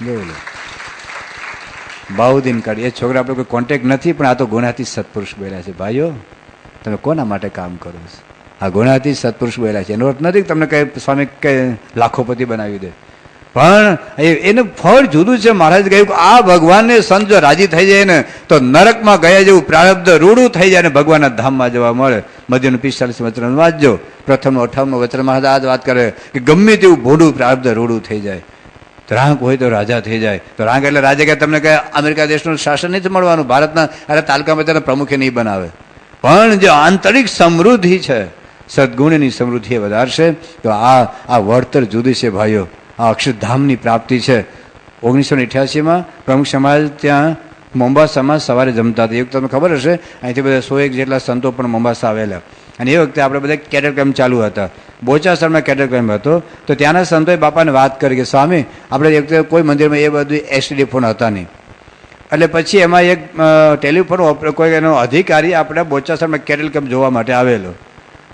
જોઈ લો. બાઉદ્દીન કાઢી. એ છોકરા આપણે કોઈ કોન્ટેક્ટ નથી, પણ આ તો ગુણાથી સત્પુરુષ બોલ્યા છે. ભાઈઓ, તમે કોના માટે કામ કરો છો? આ ગુણાથી સત્પુરુષ બોલ્યા છે. એનો અર્થ નથી કે તમને કઈ સ્વામી કઈ લાખોપતિ બનાવી દે, પણ એનું ફળ જુદું છે. મહારાજ કહ્યું કે આ ભગવાનને સંત જો રાજી થઈ જાય ને તો નરકમાં ગયા જેવું પ્રારબ્ધ રૂડું થઈ જાય ને ભગવાનના ધામમાં જવા મળે. મધ્યનું 45 વચન વાંચજો. પ્રથમનું 58 વચન મહારાજ આ જ વાત કરે કે ગમે તેવું ભોડું પ્રારબ્ધ રૂડું થઈ જાય. રાંક હોય તો રાજા થઈ જાય. તો રાંક એટલે રાજા કે તમને કઈ અમેરિકા દેશનું શાસન નથી મળવાનું, ભારતના અરે તાલુકામાં તેને પ્રમુખે નહીં બનાવે, પણ જે આંતરિક સમૃદ્ધિ છે, સદગુણની સમૃદ્ધિ એ વધારશે. તો આ વળતર જુદી છે ભાઈઓ. આ અક્ષરધામની પ્રાપ્તિ છે. 1988માં પ્રમુખ સમાજ ત્યાં મોમ્બાસામાં સવારે જમતા હતા. એક તમને ખબર હશે, અહીંથી બધા 101 જેટલા સંતો પણ મોમ્બાસા આવેલા. અને એ વખતે આપણે બધા કેડર કેમ્પ ચાલુ હતા. બોચાસરમાં કેડર કેમ્પ હતો. તો ત્યાંના સંતોએ બાપાને વાત કરી કે સ્વામી, આપણે એક વખતે કોઈ મંદિરમાં એ બધું એસટીડી ફોન હતા નહીં. એટલે પછી એમાં એક ટેલિફોન કોઈ એનો અધિકારી આપણા બોચાસરમાં કેડર કેમ્પ જોવા માટે આવેલો.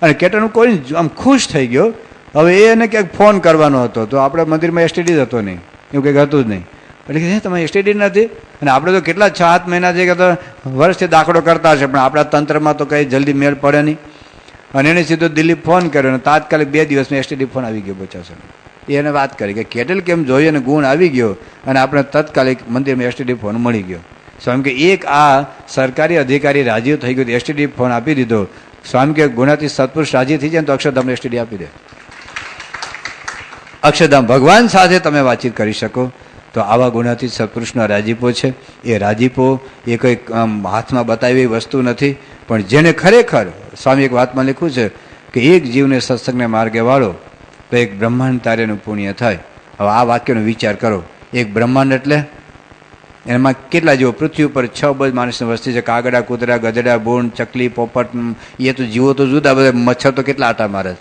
અને કેટરનું કોઈ આમ ખુશ થઈ ગયો. હવે એને ક્યાંક ફોન કરવાનો હતો, તો આપણે મંદિરમાં એસટીડી જ હતો નહીં, એવું કંઈક હતું જ નહીં. એટલે કે તમે એસટીડી નથી? અને આપણે તો કેટલા 6-7 મહિના છે કે તો વર્ષથી દાખલો કરતા હશે, પણ આપણા તંત્રમાં તો કંઈ જલ્દી મેળ પડે નહીં. અને એને સીધો દિલ્હી ફોન કર્યો અને તાત્કાલિક 2 દિવસમાં એસટીડી ફોન આવી ગયો બોચાસરમાં. એને વાત કરી કે કેટલ કેમ જોઈએ અને ગુણ આવી ગયો અને આપણે તત્કાલિક મંદિરમાં એસટીડી ફોન મળી ગયો. સ્વામી કે એક આ સરકારી અધિકારી રાજી થઈ ગયો, એસટીડી ફોન આપી દીધો. સ્વામી કે ગુણાથી સત્પુરુષ રાજી થઈ જાય તો અક્ષરધામ એસટીડી આપી દે. અક્ષરધામ ભગવાન સાથે તમે વાતચીત કરી શકો. તો આવા ગુણાથી સત્પુરુષનો રાજીપો છે. એ રાજીપો એ કંઈક હાથમાં બતાવી એવી વસ્તુ નથી, પણ જેને ખરેખર સ્વામી એક વાતમાં લખ્યું છે કે એક જીવને સત્સંગને માર્ગે વાળો તો એક બ્રહ્માંડ તારેનું પુણ્ય થાય. હવે આ વાક્યનો વિચાર કરો. એક બ્રહ્માંડ એટલે એમાં કેટલા જીવો? પૃથ્વી ઉપર 6 અબજ માણસની વસ્તી છે. કાગડા, કૂતરા, ગધેડા, બૂણ, ચકલી, પોપટ, એ તો જીવો તો જુદા, બધા મચ્છર તો કેટલા આટા મારે.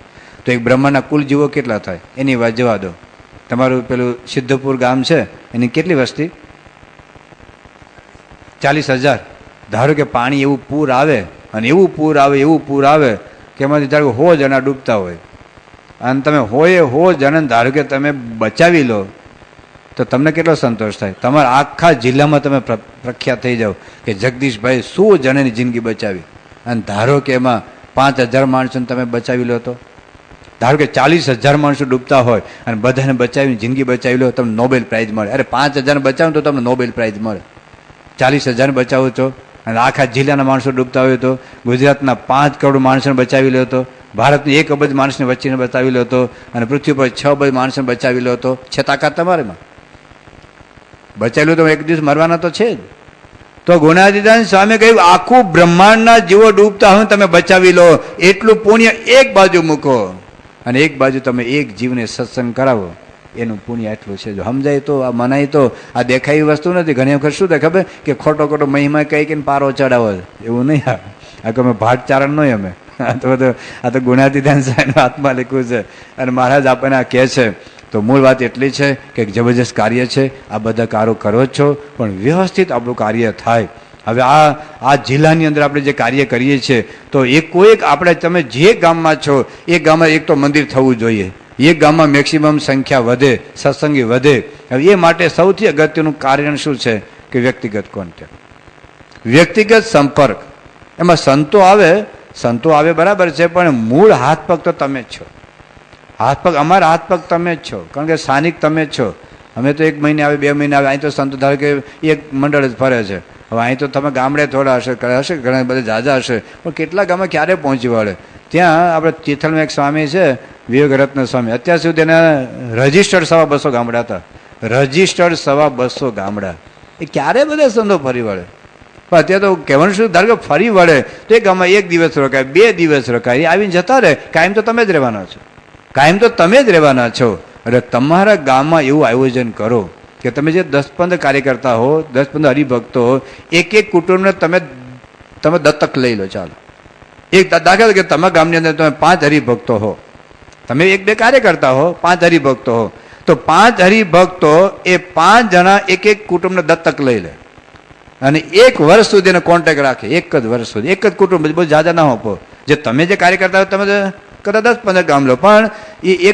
તો એક બ્રહ્માંડના કુલ જીવો કેટલા થાય એની વાત જવા દો. તમારું પેલું સિદ્ધપુર ગામ છે, એની કેટલી વસ્તી? 40,000. ધારો કે પાણી એવું પૂર આવે અને એવું પૂર આવે કે એમાંથી ધારો 100 જણા ડૂબતા હોય અને તમે 100 જણા ધારો કે તમે બચાવી લો તો તમને કેટલો સંતોષ થાય? તમારા આખા જિલ્લામાં તમે પ્રખ્યાત થઈ જાઓ કે જગદીશભાઈ 100 જણાની જિંદગી બચાવી. અને ધારો કે એમાં 5,000 માણસોને તમે બચાવી લો તો ધારો કે 40,000 માણસો ડૂબતા હોય અને બધાને બચાવીને જિંદગી બચાવી લો, તમને નોબેલ પ્રાઇઝ મળે. અરે 5,000 બચાવો તો તમને નોબેલ પ્રાઇઝ મળે. 40,000 બચાવો છો અને આખા જિલ્લાના માણસો ડૂબતા હોય તો, ગુજરાતના 5 કરોડ માણસોને બચાવી લો તો, ભારતની 1 અબજ માણસને વચ્ચેને બચાવી લો તો, અને પૃથ્વી પર 6 અબજ માણસને બચાવી લો તો છે તાકાત તમારામાં? બચાવી લો તો એક દિવસ મરવાના તો છે જ. તો ગુણાતીતાન સ્વામી કહ્યું આખું બ્રહ્માંડના જીવો ડૂબતા હોય તમે બચાવી લો, એટલું પુણ્ય એક બાજુ મૂકો અને એક બાજુ તમે એક જીવને સત્સંગ કરાવો, એનું પુણ્ય એટલું છે. જો સમજાય તો આ મનાય તો આ દેખાય એવી વસ્તુ નથી. ઘણી વખત શું થાય ખબર કે ખોટો મહિમા કહી કે પારો ચડાવો, એવું નહીં. આ કે અમે ભાટ ચારણ નહીં, અમે આ તો ગુણાતીતાન સાહેબ આત્મા લખ્યું છે અને મહારાજ આપણને આ કહે છે. તો મૂળ વાત એટલી છે કે જબરજસ્ત કાર્ય છે. આ બધા કારો કરો જ છો, પણ વ્યવસ્થિત આપણું કાર્ય થાય. હવે આ જિલ્લાની અંદર આપણે જે કાર્ય કરીએ છીએ તો કોઈક આપણે તમે જે ગામમાં છો એ ગામમાં એક તો મંદિર થવું જોઈએ. એક ગામમાં મેક્સિમમ સંખ્યા વધે, સત્સંગી વધે. હવે એ માટે સૌથી અગત્યનું કાર્ય શું છે કે વ્યક્તિગત કોન્ટેક્ટ, વ્યક્તિગત સંપર્ક. એમાં સંતો આવે બરાબર છે, પણ મૂળ હાથ પગ તો તમે જ છો. હાથ પગ અમારા હાથ પગ તમે જ છો, કારણ કે સ્થાનિક તમે જ છો. અમે તો 1 મહિને આવે 2 મહિને આવે. અહીં તો સંતો ધારો કે એક મંડળ જ ફરે છે. હવે અહીં તો તમે ગામડે થોડા હશે ઘણા બધા ઝાઝા હશે, પણ કેટલા ગામમાં ક્યારે પહોંચી વળે? ત્યાં આપણે તિથલમાં એક સ્વામી છે વિવેક રત્ન સ્વામી, અત્યાર સુધી એના રજિસ્ટર્ડ 250 ગામડા હતા. રજિસ્ટર્ડ 250 ગામડા, એ ક્યારે બધા સંતો ફરી વળે? પણ અત્યારે તો કહેવાનું શું, ધારો કે ફરી વળે તો એ ગામમાં 1 દિવસ રોકાય, 2 દિવસ રોકાય, આવીને જતા રહે. કાયમ તો તમે જ રહેવાના છો, કાયમ તો તમે જ રહેવાના છો. એટલે તમારા ગામમાં એવું આયોજન કરો કે તમે જે 10-15 કાર્યકર્તા હો, 10-15 હરિભક્તો હો, એક કુટુંબને તમે દત્તક લઈ લો. ચાલો એક દાખલા કે તમારા ગામની અંદર તમે 5 હરિભક્તો હો, તમે 1-2 કાર્યકર્તા હો, 5 હરિભક્તો હો, તો 5 હરિભક્તો એ 5 જણા એક કુટુંબને દત્તક લઈ લે અને 1 વર્ષ સુધી એનો કોન્ટેક્ટ રાખે. 1 જ વર્ષ સુધી એક જ કુટુંબ, બહુ જાજા ના હોપો. જે તમે જે કાર્યકર્તા હો તમે કદાચ 10-15 ગામ લો, પણ એ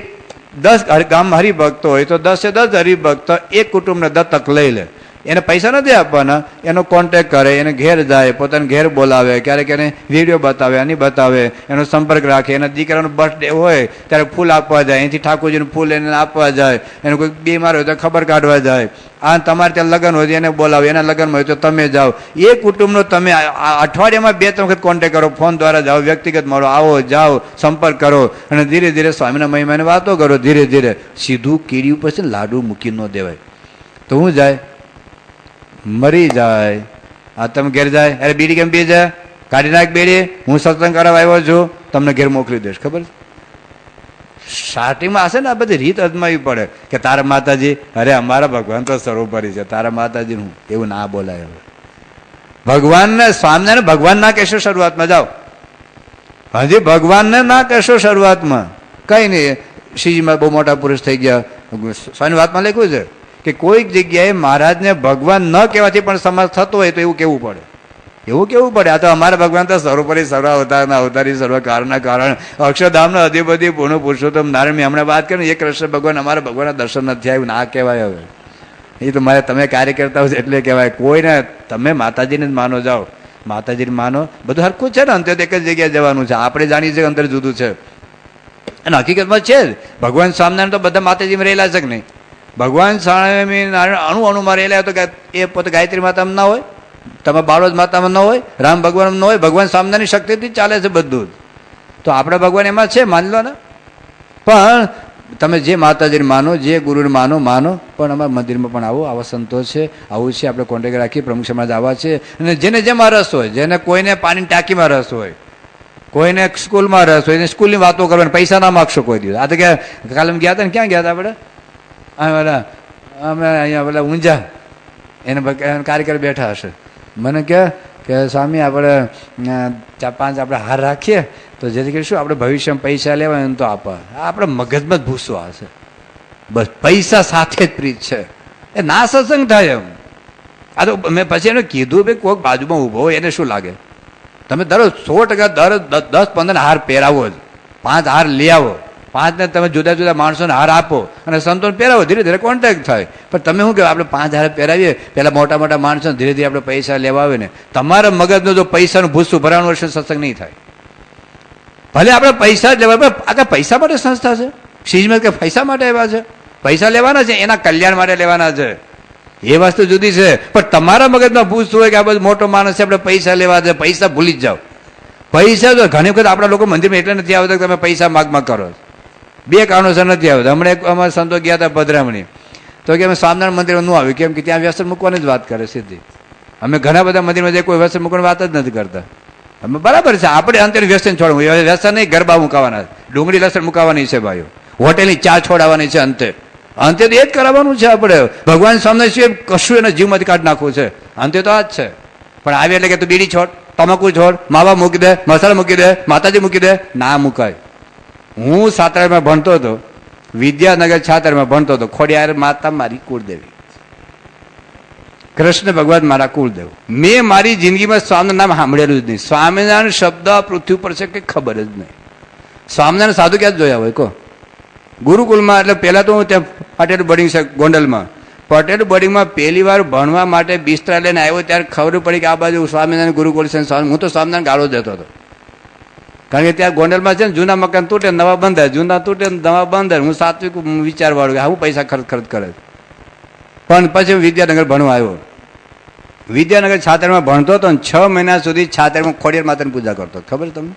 10 ગામ હરિભક્તો હોય તો 10 હરિભક્ત એક કુટુંબને દત્તક લઈ લે. એને પૈસા નથી આપવાના, એનો કોન્ટેક્ટ કરે, એને ઘેર જાય, પોતાને ઘેર બોલાવે, ક્યારેક એને વિડીયો બતાવે, આની બતાવે, એનો સંપર્ક રાખે, એના દીકરાનો બર્થડે હોય ત્યારે ફૂલ આપવા જાય, અહીંથી ઠાકોરજીનું ફૂલ એને આપવા જાય, એને કોઈ બીમાર હોય તો ખબર કાઢવા જાય, આ તમારે ત્યાં લગ્ન હોય એને બોલાવે, એના લગ્નમાં હોય તો તમે જાઓ. એ કુટુંબનો તમે અઠવાડિયામાં 2-3 વખત કોન્ટેક્ટ કરો, ફોન દ્વારા જાઓ, વ્યક્તિગત મળો, આવો જાઓ, સંપર્ક કરો અને ધીરે ધીરે સ્વામીના મહિમાની વાતો કરો. ધીરે ધીરે સીધું કીડી ઉપર છે લાડુ મૂકી ન દેવાય, તો હું જાય મરી જાય. આ તમે ઘેર જાય, અરે બીડી કેમ પી જાય, કાઢી નાખ બીડી, હું સત્સંગ કરાવવા આવ્યો છું, તમને ઘેર મોકલી દઈશ. ખબર છે સ્ટાર્ટિંગમાં હશે ને આ બધી રીત અજમાવી પડે કે તારા માતાજી, અરે અમારા ભગવાન તો સર્વોપરી છે, તારા માતાજી હું એવું ના બોલાય. હવે ભગવાનને સ્વામીને ભગવાન ના કહેશો શરૂઆતમાં, જાઓ હજી ભગવાનને ના કહેશો શરૂઆતમાં, કઈ નહીં. શ્રીજીમાં બહુ મોટા પુરુષ થઈ ગયા, સ્વામી વાતમાં લખ્યું છે કે કોઈક જગ્યાએ મહારાજને ભગવાન ન કહેવાથી પણ સમાજ થતો હોય તો એવું કેવું પડે, એવું કેવું પડે. આ તો અમારા ભગવાન તો સર્વોપરી સર્વ અવતારના અવતારી સર્વ કારણના કારણ અક્ષરધામના અધિપતિ પૂર્ણ પુરુષોત્તમ નારાયણ. મેં હમણાં વાત કરી, એક કૃષ્ણ ભગવાન અમારા ભગવાનના દર્શન નથી આવ્યું, ના કહેવાય. હવે એ તો મારે તમે કાર્ય કરતા હોય એટલે કહેવાય. કોઈને તમે માતાજીને જ માનો, જાઓ માતાજીને માનો, બધું હરખું છે ને, અંતે એક જ જગ્યાએ જવાનું છે. આપણે જાણીએ છીએ અંદર જુદું છે અને હકીકતમાં છે જ. ભગવાન સ્વામિનારાયણ તો બધા માતાજીમાં રહેલા છે કે નહીં? ભગવાન સ્વામિનારાયણ અણુ અણુમાં રહેલા તો એ પોતે ગાયત્રી માતામાં ના હોય, તમે બાળોદ માતામાં ન હોય, રામ ભગવાન ન હોય, ભગવાન સ્વામિનારાયણની શક્તિથી જ ચાલે છે બધું. તો આપણા ભગવાન એમાં છે, માની લો ને. પણ તમે જે માતાજીને માનો, જે ગુરુને માનો, પણ અમારા મંદિરમાં પણ આવો, આવા સંતો છે, આવું છે, આપણે કોન્ટેક્ટ રાખી, પ્રમુખ સમાજ આવા છે. અને જેને જેમાં રસ હોય, જેને કોઈને પાણીની ટાંકીમાં રસ હોય, કોઈને સ્કૂલમાં રસ હોય, સ્કૂલની વાતો કરવાની, પૈસા ના માગશો કોઈ દિવસ. આ તો કે કાલે ગયા હતા ને, ક્યાં ગયા હતા આપણે? અમે અહીંયા પેલા ઊંઝા એને કાર્યકર બેઠા હશે, મને કે સ્વામી આપણે 4-5 આપણે હાર રાખીએ તો જેથી કરી શું આપણે ભવિષ્યમાં પૈસા લેવાય તો આપવા. આપણે મગજમાં જ ભૂસો હશે, બસ પૈસા સાથે જ પ્રીત છે, એ ના સત્સંગ થાય એમ. આ તો મેં પછી એને કીધું ભાઈ કોઈક બાજુમાં ઊભો હોય એને શું લાગે, તમે દરરોજ 100% દર 10-15 હાર પહેરાવો જ, 5 હાર લઈ આવો, 5ને તમે જુદા જુદા માણસોને હાર આપો અને સંતોને પહેરાવો, ધીરે ધીરે કોન્ટેક્ટ થાય. પણ તમે શું કહેવાય, આપણે 5 હાર પહેરાવીએ, પહેલાં મોટા મોટા માણસોને ધીરે ધીરે આપણે પૈસા લેવા આવે ને, તમારા મગજનો જો પૈસાનું ભૂસું ભરાવાનું વર્ષે સત્સંગ નહીં થાય. ભલે આપણે પૈસા જ લેવા, આ પૈસા માટે સંસ્થા છે? શ્રીજીમાં કે પૈસા માટે એવા છે? પૈસા લેવાના છે, એના કલ્યાણ માટે લેવાના છે, એ વસ્તુ જુદી છે. પણ તમારા મગજમાં ભૂસતું હોય કે આ બધું મોટો માણસ છે, આપણે પૈસા લેવા છે, પૈસા ભૂલી જ જાઓ. પૈસા તો ઘણી વખત આપણા લોકો મંદિરમાં એટલે નથી આવતા કે તમે પૈસા માગ કરો, 2 કારણોસર નથી આવતા. હમણાં એક અમારા સંતો ગયા હતા પધરામણી, તો કે અમે સ્વામિનારાયણ મંદિરમાં ન આવ્યું, કેમ કે ત્યાં વ્યસન મૂકવાની જ વાત કરે સીધી. અમે ઘણા બધા મંદિરમાં કોઈ વ્યસન મૂકવાની વાત જ નથી કરતા. અમે બરાબર છે, આપણે અંતે વ્યસન છોડવું, વ્યસન નહીં, ગરબા મુકાવાના, ડુંગળી લસણ મુકાવાની છે ભાઈઓ, હોટેલની ચા છોડાવવાની છે, અંતે તો એ જ કરાવવાનું છે. આપણે ભગવાન સામે શું કશું એના જીવમાંથી કાઢી નાખવું છે, અંતે તો આ જ છે. પણ આવે એટલે કે તું બીડી છોડ, તમાકુ છોડ, માવા મૂકી દે, મસાલા મૂકી દે, માતાજી મૂકી દે, ના મુકાય. હું છાત્રાલયમાં ભણતો હતો, વિદ્યાનગર છાત્રાલયમાં ભણતો હતો. ખોડિયાર માતા મારી કુળદેવી, કૃષ્ણ ભગવાન મારા કુળદેવ. મેં મારી જિંદગીમાં સ્વામીનું નામ સાંભળેલું જ નહીં. સ્વામિનારાયણ શબ્દ પૃથ્વી પર છે કે ખબર જ નહીં. સ્વામિનારાયણ સાધુ ક્યાં જોયા હોય કહો? ગુરુકુલમાં. એટલે પહેલાં તો હું ત્યાં પટેલ બોર્ડિંગ છે ગોંડલમાં, પટેલ બોર્ડિંગમાં પહેલી વાર ભણવા માટે બિસ્તરા લઈને આવ્યો ત્યારે ખબર પડી કે આ બાજુ સ્વામિનારાયણ ગુરુકુલ છે. હું તો સ્વામિનારાયણ ગાળો જતો હતો, કારણ કે ત્યાં ગોંડલમાં છે ને જૂના મકાન તૂટે નવા બંધાય, જૂના તૂટે નવા બંધાય. હું સાત્વિક વિચારવાળું કે આવું પૈસા ખર્ચ કરે. પણ પછી વિદ્યાનગર ભણવા આવ્યો. વિદ્યાનગર છાત્રાલયમાં ભણતો હતો ને 6 મહિના સુધી છાત્રાલયમાં ખોડિયાર માતાની પૂજા કરતો. ખબર તમને?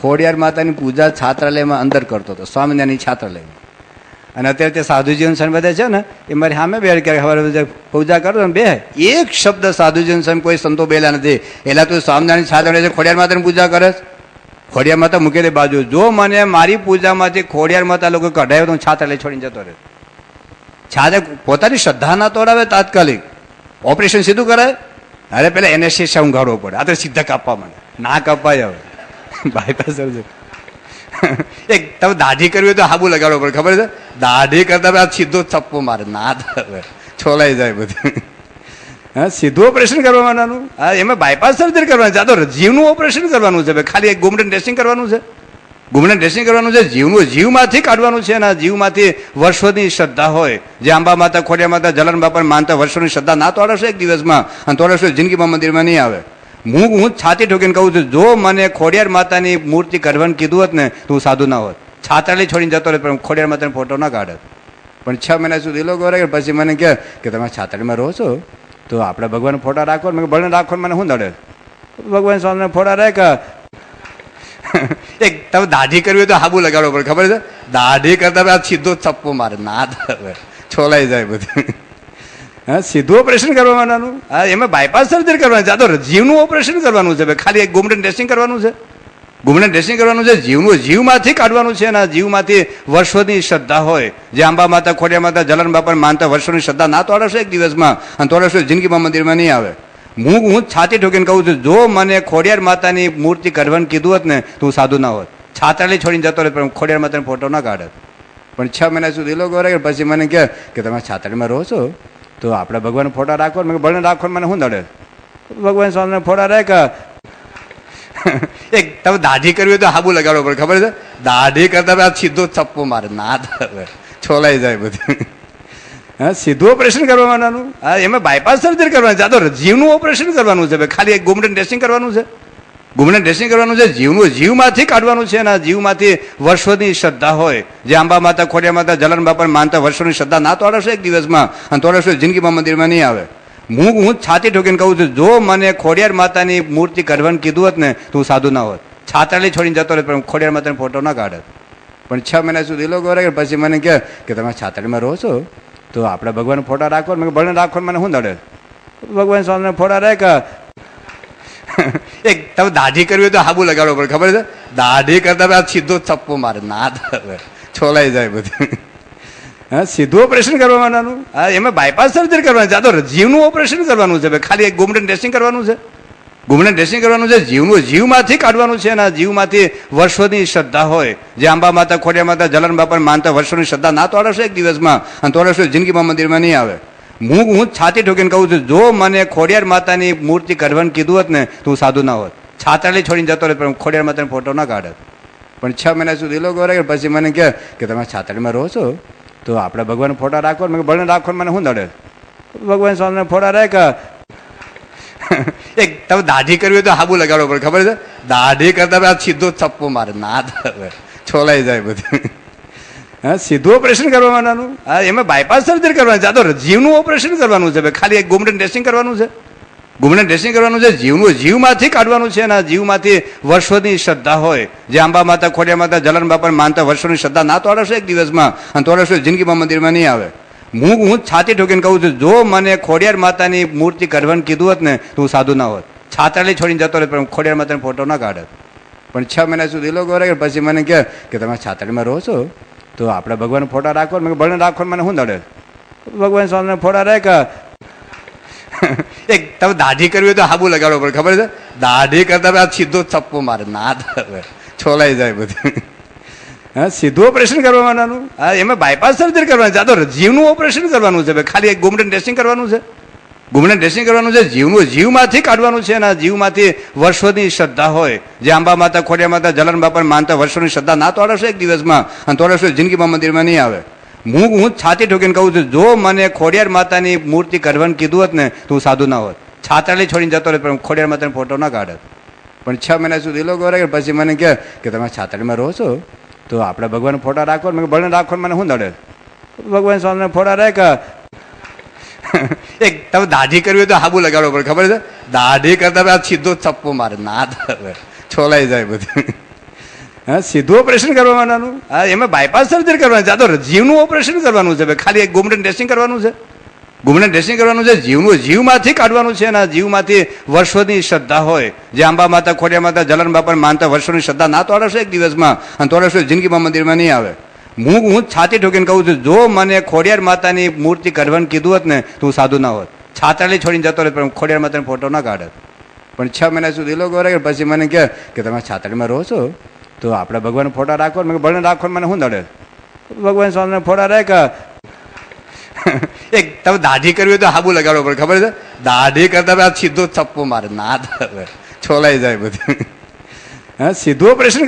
ખોડિયાર માતાની પૂજા છાત્રાલયમાં અંદર કરતો હતો, સ્વામિનારાયણની છાત્રાલયમાં. અને અત્યારે તે સાધુજીવન સન બધા છે ને, એ મારી સામે બે સવારે પૂજા કરતો ને, બે એક શબ્દ સાધુજીવન સન કોઈ સંતો બેલા નથી. એલા તું સ્વામિનારાયણ છાત્રાલય ખોડિયાર માતાની પૂજા કરે, ખોડિયાર માતા મૂકી દે બાજુ. જો મને મારી પૂજામાંથી ખોડિયાર માતા લોકો કઢાયો તો હું છાત્રાલય છોડીને જતો રહે. છાત્રા પોતાની શ્રદ્ધા ના તોડાવે, તાત્કાલિક ઓપરેશન સીધું કરાય. અરે પેલા એનેસ્થેસિયા ઊંઘાડવો પડે, આ તો સીધા કાપવા માંડે, ના કપાય. હવે બાયપાસ સર્જરી એક તમે દાઢી કરવી હોય તો હાબુ લગાડવો પડે, ખબર છે? દાઢી કરતા સીધો ચપ્પો મારે, ના થાય, છોલાઈ જાય બધું. હા, સીધું ઓપરેશન કરવા માંડવાનું. હા, એમાં બાયપાસ સર્જરી કરવાની છે, આ તો જીવનું ઓપરેશન કરવાનું છે, ખાલી એક ગોમડન ડ્રેસિંગ કરવાનું છે. ગુમને ડ્રેસિંગ કરવાનું છે, જીવનું જીવમાંથી કાઢવાનું છે, અને આ જીવમાંથી વર્ષોની શ્રદ્ધા હોય, જે આંબા માતા, ખોડિયા માતા, જલારામ બાપા માનતા વર્ષોની શ્રદ્ધા ના તોડાશો એક દિવસમાં, અને તોડાશો જિંદગીમાં મંદિરમાં નહીં આવે. હું છાતી ઠોકીને કહું છું, જો મને ખોડિયાર માતાની મૂર્તિ કરવાનું કીધું હોત ને તો હું સાધુ ના હોત. છાતાલી છોડીને જતો રહે, પણ ખોડિયાર માતાનો ફોટો ના કાઢે. પણ 6 મહિના સુધી એ લોકો રહે, પછી મને કહે કે તમે છાતાલીમાં રહો છો તો આપણે ભગવાન ફોટા રાખો. મેં ભલે રાખો, મને શું નડે? ભગવાન સ્વામીના ફોટા રાખ્યા. એક તમે દાઢી કરવી હોય તો હાબુ લગાડવો પડે, ખબર છે? દાઢી કરતા આ સીધો ચપ્પો મારે, ના છોલાઈ જાય બધું. હા, સીધું ઓપરેશન કરવાનું. હા, એમાં બાયપાસ સર્જરી કરવાની, આ તો જીવનું ઓપરેશન કરવાનું છે. ખાલી એક ગુમડન ડ્રેસિંગ કરવાનું છે. ગુમને ડ્રેસિંગ કરવાનું છે, જીવનું જીવમાંથી કાઢવાનું છે, અને આ જીવમાંથી વર્ષોની શ્રદ્ધા હોય, જે આંબા માતા, ખોડિયા માતા, જલારામ બાપા માનતા વર્ષોની શ્રદ્ધા ના તોડાશો એક દિવસમાં, અને તોડાશો જિંદગીમાં મંદિરમાં નહીં આવે. હું છાતી ઠોકીને કહું છું, જો મને ખોડિયાર માતાની મૂર્તિ કરવાનું કીધું હોત ને તો હું સાધુ ના હોત. છાતાલી છોડીને જતો રહે, પણ ખોડિયાર માતાનો ફોટો ના કાઢે. પણ 6 મહિના સુધી એ લોકો રહે, પછી મને કહે કે તમે છાતાલીમાં રહો છો તો આપણે ભગવાન ફોટા રાખો. મેં ભલે રાખો, મને શું નડે? ભગવાન સ્વામીના ફોટા રાખ્યા. એક તમે દાઢી કરવી હોય તો હાબુ લગાડવો પડે, ખબર છે? દાઢી કરતા આ સીધો ચપ્પો મારે, ના છોલાઈ જાય બધું. હા, સીધું ઓપરેશન કરવાનું. હા, એમાં બાયપાસ સર્જરી કરવાની, આ તો જીવનું ઓપરેશન કરવાનું છે. ખાલી એક ગુમડન ડ્રેસિંગ કરવાનું છે. ગુમને ડ્રેસિંગ કરવાનું છે, જીવનું જીવમાંથી કાઢવાનું છે, અને આ જીવમાંથી વર્ષોની શ્રદ્ધા હોય, જે આંબા માતા, ખોડિયા માતા, જલારામ બાપા માનતા વર્ષોની શ્રદ્ધા ના તોડાશો એક દિવસમાં, અને તોડાશો જિંદગીમાં મંદિરમાં નહીં આવે. હું છાતી ઠોકીને કહું છું, જો મને ખોડિયાર માતાની મૂર્તિ કરવાનું કીધું હોત ને તો હું સાધુ ના હોત. છાતાલી છોડીને જતો રહે, પણ ખોડિયાર માતાનો ફોટો ના કાઢે. પણ 6 મહિના સુધી એ લોકો રહે, પછી મને કહે કે તમે છાતાલીમાં રહો છો તો આપણે ભગવાન ફોટા રાખો. મેં ભલે રાખો, મને શું નડે? ભગવાન સ્વામીના ફોટા રાખ્યા. એક તમે દાઢી કરવી હોય તો હાબુ લગાડવો પડે, ખબર છે? દાઢી કરતા આ સીધો ચપ્પો મારે, ના છોલાઈ જાય બધું. હા, સીધું ઓપરેશન કરવાનું. હા, એમાં બાયપાસ સર્જરી કરવાની, આ તો જીવનું ઓપરેશન કરવાનું છે. ખાલી એક ગુમડન ડ્રેસિંગ કરવાનું છે. ગુમને ડ્રેસિંગ કરવાનું છે, જીવનું જીવમાંથી કાઢવાનું છે, અને આ જીવમાંથી વર્ષોની શ્રદ્ધા હોય, જે આંબા માતા, ખોડિયા માતા, જલારામ બાપા માનતા વર્ષોની શ્રદ્ધા ના તોડાશો એક દિવસમાં, અને તોડાશો જિંદગીમાં મંદિરમાં નહીં આવે. હું છાતી ઠોકીને કહું છું, જો મને ખોડિયાર માતાની મૂર્તિ કરવાનું કીધું હોત ને તો હું સાધુ ના હોત. છાતાલી છોડીને જતો રહે, પણ ખોડિયાર માતાનો ફોટો ના કાઢે. પણ 6 મહિના સુધી એ લોકો રહે, પછી મને કહે કે તમે છાતાલીમાં રહો છો તો આપણે ભગવાન ફોટા રાખો. મેં ભલે રાખો, મને શું નડે? ભગવાન સ્વામીના ફોટા રાખ્યા. એક તમે દાઢી કરવી હોય તો હાબુ લગાડવો પડે, ખબર છે? દાઢી કરતા આ સીધો ચપ્પો મારે, ના છોલાઈ જાય બધું. હા, સીધું ઓપરેશન કરવાનું. હા, એમાં બાયપાસ સર્જરી કરવાની, આ તો જીવનું ઓપરેશન કરવાનું છે. ખાલી એક ગુમડન ડ્રેસિંગ કરવાનું છે. ગુમને ડ્રેસિંગ કરવાનું છે, જીવનું જીવમાંથી કાઢવાનું છે, અને આ જીવમાંથી વર્ષોની શ્રદ્ધા હોય, જે આંબા માતા, ખોડિયા માતા, જલારામ બાપા માનતા વર્ષોની શ્રદ્ધા ના તોડાશો એક દિવસમાં, અને તોડાશો જિંદગીમાં મંદિરમાં નહીં આવે. હું છાતી ઠોકીને કહું છું, જો મને ખોડિયાર માતાની મૂર્તિ કરવાનું કીધું હોત ને તો હું સાધુ ના હોત. છાતાલી છોડીને જતો રહે, પણ ખોડિયાર માતાનો ફોટો ના કાઢે. પણ 6 મહિના સુધી એ લોકો રહે, પછી મને કહે કે તમે છાતાલીમાં રહો છો તો આપણે ભગવાન ફોટા રાખો. મેં ભલે રાખો, મને શું નડે? ભગવાન સ્વામીના ફોટા રાખ્યા. એક તમે દાઢી કરવી હોય તો હાબુ લગાડવો પડે, ખબર છે? દાઢી કરતા આ સીધો ચપ્પો મારે, ના છોલાઈ જાય બધું. હા, સીધું ઓપરેશન કરવાનું. હા, એમાં બાયપાસ સર્જરી કરવાની, આ તો જીવનું ઓપરેશન કરવાનું છે. ખાલી એક ગુમડન ડ્રેસિંગ કરવાનું છે. ગુમને ડ્રેસિંગ કરવાનું છે, જીવનું જીવમાંથી કાઢવાનું છે, અને આ જીવમાંથી વર્ષોની શ્રદ્ધા હોય, જે આંબા માતા, ખોડિયા માતા, જલારામ બાપા માનતા વર્ષોની શ્રદ્ધા ના તોડાશો એક દિવસમાં, અને તોડાશો જિંદગીમાં મંદિરમાં નહીં આવે. હું છાતી ઠોકીને કહું છું, જો મને ખોડિયાર માતાની મૂર્તિ કરવાનું કીધું હોત ને તો હું સાધુ ના હોત. છાતાલી છોડીને જતો રહે, પણ ખોડિયાર માતાનો ફોટો ના કાઢે. પણ 6 મહિના સુધી એ લોકો રહે, પછી મને કહે કે તમે છાતાલીમાં રહો છો તો આપણે ભગવાન ફોટા રાખો. મેં ભલે રાખો, મને શું નડે? ભગવાન સ્વામીના ફોટા રાખ્યા. એક તમે દાઢી કરવી હોય તો હાબુ લગાડવો પડે, ખબર છે? દાઢી કરતા આ સીધો ચપ્પો મારે, ના છોલાઈ જાય બધું. હા, સીધું ઓપરેશન કરવાનું. હા, એમાં બાયપાસ સર્જરી કરવાની, આ તો જીવનું ઓપરેશન કરવાનું છે. ખાલી એક ગુમડન ડ્રેસિંગ કરવાનું છે. ગુમને ડ્રેસિંગ કરવાનું છે, જીવનું જીવમાંથી કાઢવાનું છે, અને આ જીવમાંથી વર્ષોની શ્રદ્ધા હોય, જે આંબા માતા, ખોડિયા માતા, જલારામ બાપા માનતા વર્ષોની શ્રદ્ધા ના તોડાશો એક દિવસમાં, અને તોડાશો જિંદગીમાં મંદિરમાં નહીં આવે. હું છાતી ઠોકીને કહું છું, જો મને ખોડિયાર માતાની મૂર્તિ કરવાનું કીધું હોત ને તો હું સાધુ ના હોત. છાતાલી છોડીને જતો રહે, પણ ખોડિયાર માતાનો ફોટો ના કાઢે. પણ 6 મહિના સુધી એ લોકો રહે, પછી મને કહે કે તમે છાતાલીમાં રહો છો તો આપણે ભગવાન ફોટા રાખો. મેં ભલે રાખો, મને શું નડે? ભગવાન સ્વામીના ફોટા રાખ્યા. એક તમે દાઢી કરવી હોય તો હાબુ લગાડવો પડે, ખબર છે? દાઢી કરતા આ સીધો ચપ્પો મારે, ના છોલાઈ જાય બધું. હા, સીધું ઓપરેશન